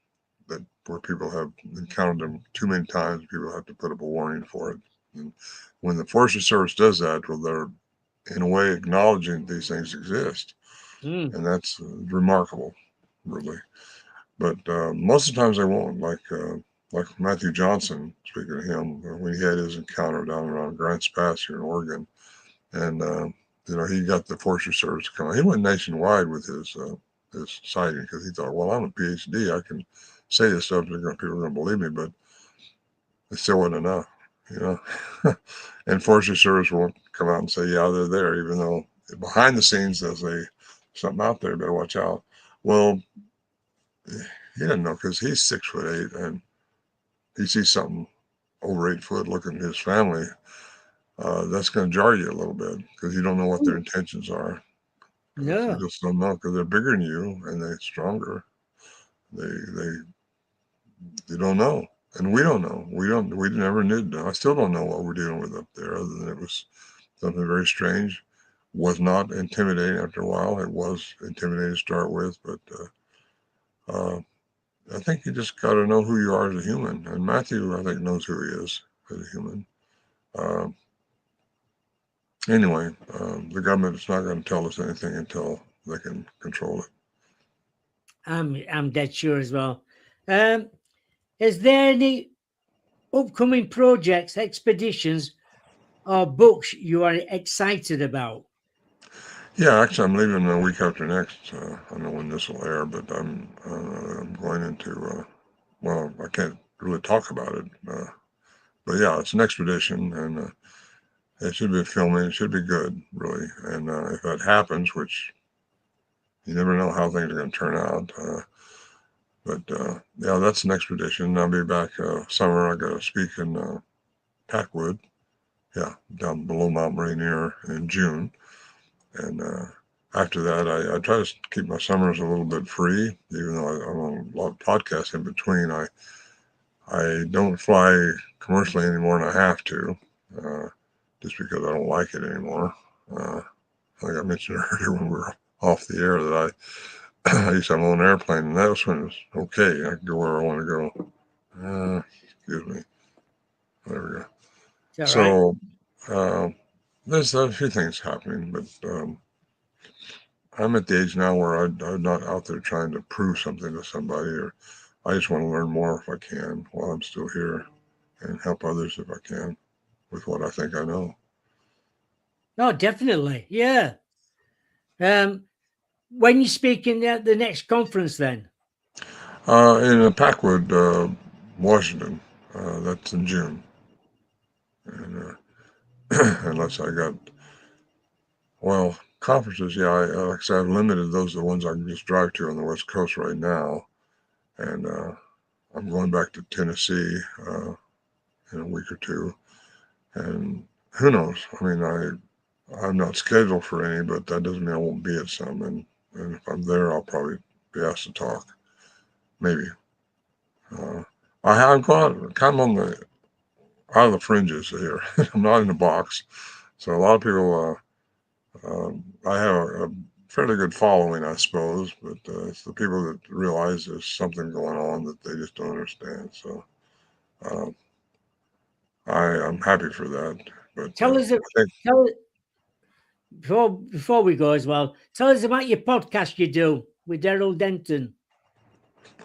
that where people have encountered them too many times. People have to put up a warning for it. And when the Forestry Service does that, well, they're in a way acknowledging these things exist, Mm. and that's remarkable, really. But most of the times they won't. Like Matthew Johnson, speaking of him, when he had his encounter down around Grants Pass here in Oregon, and he got the Forestry Service to come out. He went nationwide with his sighting because he thought, well, I'm a PhD, I can say this stuff, people are going to believe me, but it still wasn't enough, you know. And Forestry Service won't come out and say, yeah, they're there, even though behind the scenes they'll say something out there, better watch out. Well, he didn't know because he's 6'8" and he sees something over 8 foot looking at his family. That's going to jar you a little bit because you don't know what their intentions are. You No. just don't know because they're bigger than you and they're stronger. They they don't know, and we don't know. We never knew. I still don't know what we're dealing with up there, other than it was something very strange. Was not intimidating after a while. It was intimidating to start with, but I think you just got to know who you are as a human. And Matthew, I think, knows who he is as a human. Um, anyway, the government is not going to tell us anything until they can control it. I'm dead sure as well. Um, is there any upcoming projects, expeditions, or books you are excited about? Yeah, actually, I'm leaving a week after next. I don't know when this will air, but I'm going into. Well, I can't really talk about it, but yeah, it's an expedition, and it should be filming. It should be good, really. And if that happens, which you never know how things are going to turn out. But yeah, that's an expedition. I'll be back summer. I got to speak in Packwood, yeah, down below Mount Rainier in June. And after that, I try to keep my summers a little bit free, even though I'm on a lot of podcasts in between. I don't fly commercially anymore, and I have to, uh, just because I don't like it anymore. I think I mentioned earlier when we were off the air that I used to have my own airplane, and that was when it was okay. I could go where I want to go. Excuse me. There we go. Is that right? So uh, there's a few things happening, but I'm at the age now where I'm not out there trying to prove something to somebody, or I just want to learn more if I can while I'm still here and help others if I can with what I think I know. Oh, definitely. Yeah. Um, when you speaking at the next conference, then? In Packwood, Washington, that's in June. And unless I got, well, conferences, yeah, like I said, I've limited those to the ones I can just drive to on the West Coast right now. And I'm going back to Tennessee in a week or two. And who knows? I mean, I'm not scheduled for any, but that doesn't mean I won't be at some. And if I'm there, I'll probably be asked to talk. Maybe. Uh, I'm kind of on the out of the fringes here. I'm not in the box. So a lot of people, I have a fairly good following, I suppose, but it's the people that realize there's something going on that they just don't understand. So uh, I'm happy for that. But Tell us, I think, tell before we go as well. Tell us about your podcast you do with Daryl Denton.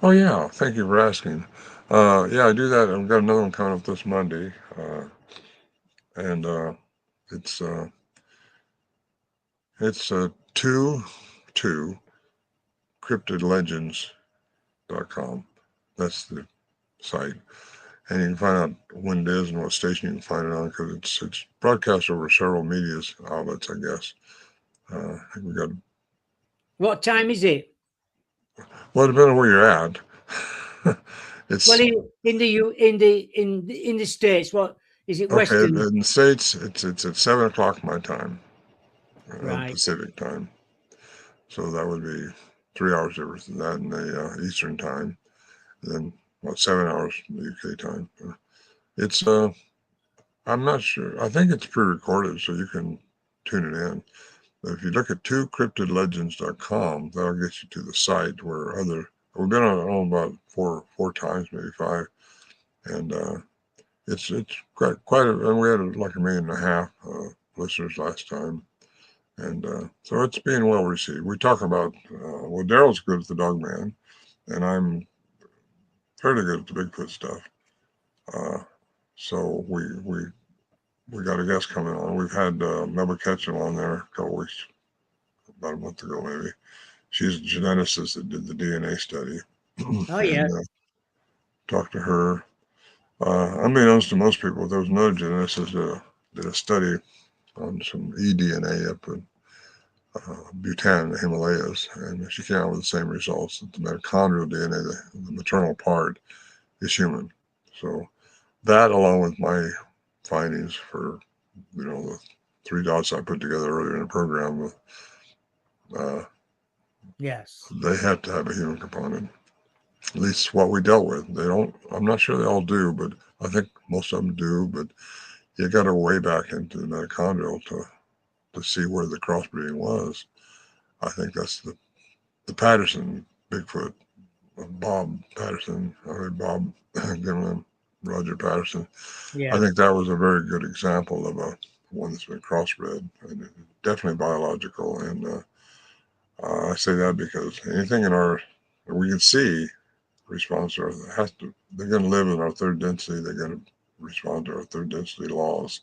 oh yeah, thank you for asking. Yeah, I do that. I've got another one coming up this Monday, and it's uh, it's two cryptidlegends.com. That's the site, and you can find out when it is and what station you can find it on because it's broadcast over several media outlets, I guess. I think we got, What time is it? well, depending on where you're at. Well, It's in the in the States, what is it? okay Western, in the States. It's at 7 o'clock my time, right? Pacific time. So that would be 3 hours difference than that in the Eastern time. And then, 7 hours in the UK time. It's, I'm not sure. I think it's pre-recorded, so you can tune it in. But if you look at twocryptidlegends.com, that'll get you to the site where we've been on it about four times, maybe 5. And it's quite and we had like 1.5 million listeners last time. And so it's being well received. We talk about, Daryl's good at the dog man, and I'm fairly good at the Bigfoot stuff. So we got a guest coming on. We've had Melba Ketchum on there a couple weeks, about a month ago maybe. She's a geneticist that did the DNA study. Oh, yeah. And talked to her. Unbeknownst to most people, there was another geneticist that did a study on some eDNA up in Bhutan, the Himalayas, and she came out with the same results, that the mitochondrial DNA, the maternal part, is human. So that, along with my findings for, the 3 dots I put together earlier in the program, Yes. they have to have a human component. At least what we dealt with. They don't. I'm not sure they all do, but I think most of them do. But you got to way back into the mitochondrial to see where the crossbreeding was. I think that's the Patterson Bigfoot, Bob Patterson, Bob Gimlin, Roger Patterson. Yeah. I think that was a very good example of one that's been crossbred, and definitely biological. And I say that because anything we can see responds to they're going to live in our third density. They're going to respond to our third density laws.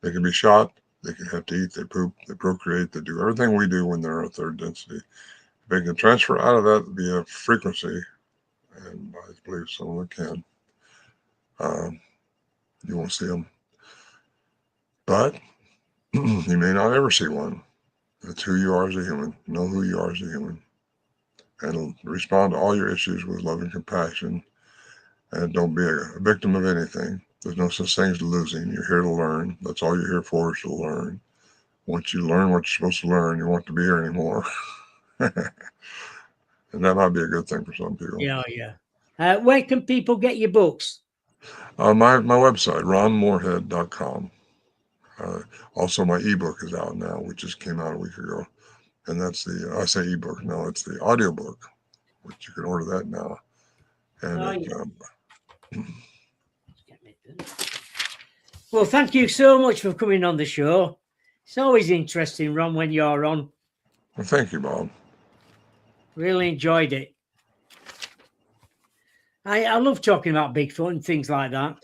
They can be shot. They can have to eat. They poop. They procreate. They do everything we do when they're our third density. If they can transfer out of that via frequency, and I believe some of them can, you won't see them. But you may not ever see one. That's who you are as a human. Know who you are as a human. And respond to all your issues with love and compassion. And don't be a victim of anything. There's no such thing as losing. You're here to learn. That's all you're here for, is to learn. Once you learn what you're supposed to learn, you won't have to be here anymore. And that might be a good thing for some people. Yeah. Where can people get your books? My website, ronmoorhead.com. Also, my ebook is out now, which just came out a week ago. And that's I say ebook, no, it's the audiobook, which you can order that now. And Well, thank you so much for coming on the show. It's always interesting, Ron, when you're on. Well, thank you, Bob. Really enjoyed it. I love talking about Bigfoot and things like that.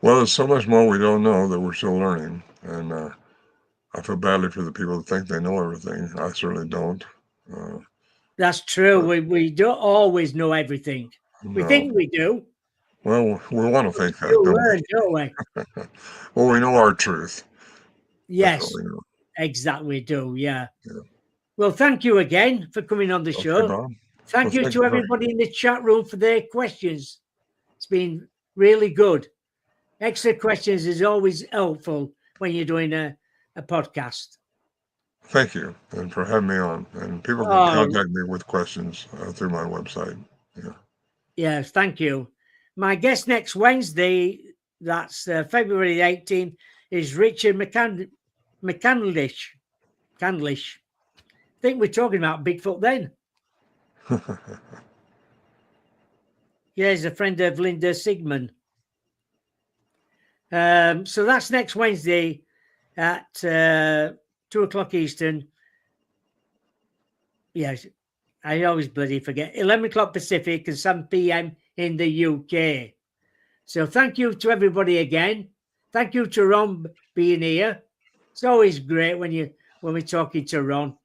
Well, there's so much more we don't know that we're still learning. And I feel badly for the people that think they know everything. I certainly don't. That's true. We don't always know everything. We think we do. Well, we want to think that, don't we? Well, we know our truth. Yes, exactly. We do. Yeah. Well, thank you again for coming on the show. Bob. Thank you to everybody in the chat room for their questions. It's been really good. Extra questions is always helpful when you're doing a podcast. Thank you, and for having me on. And people can contact me with questions through my website. Yeah. Yes, thank you. My guest next Wednesday, that's February 18th, is Richard McCandlish. I think we're talking about Bigfoot then. Yeah, he's a friend of Linda Sigmund. So that's next Wednesday at 2:00 Eastern. Yes, I always bloody forget. 11 o'clock Pacific and 7 p.m. in the UK. So thank you to everybody again. Thank you to Ron being here. It's always great when we're talking to Ron.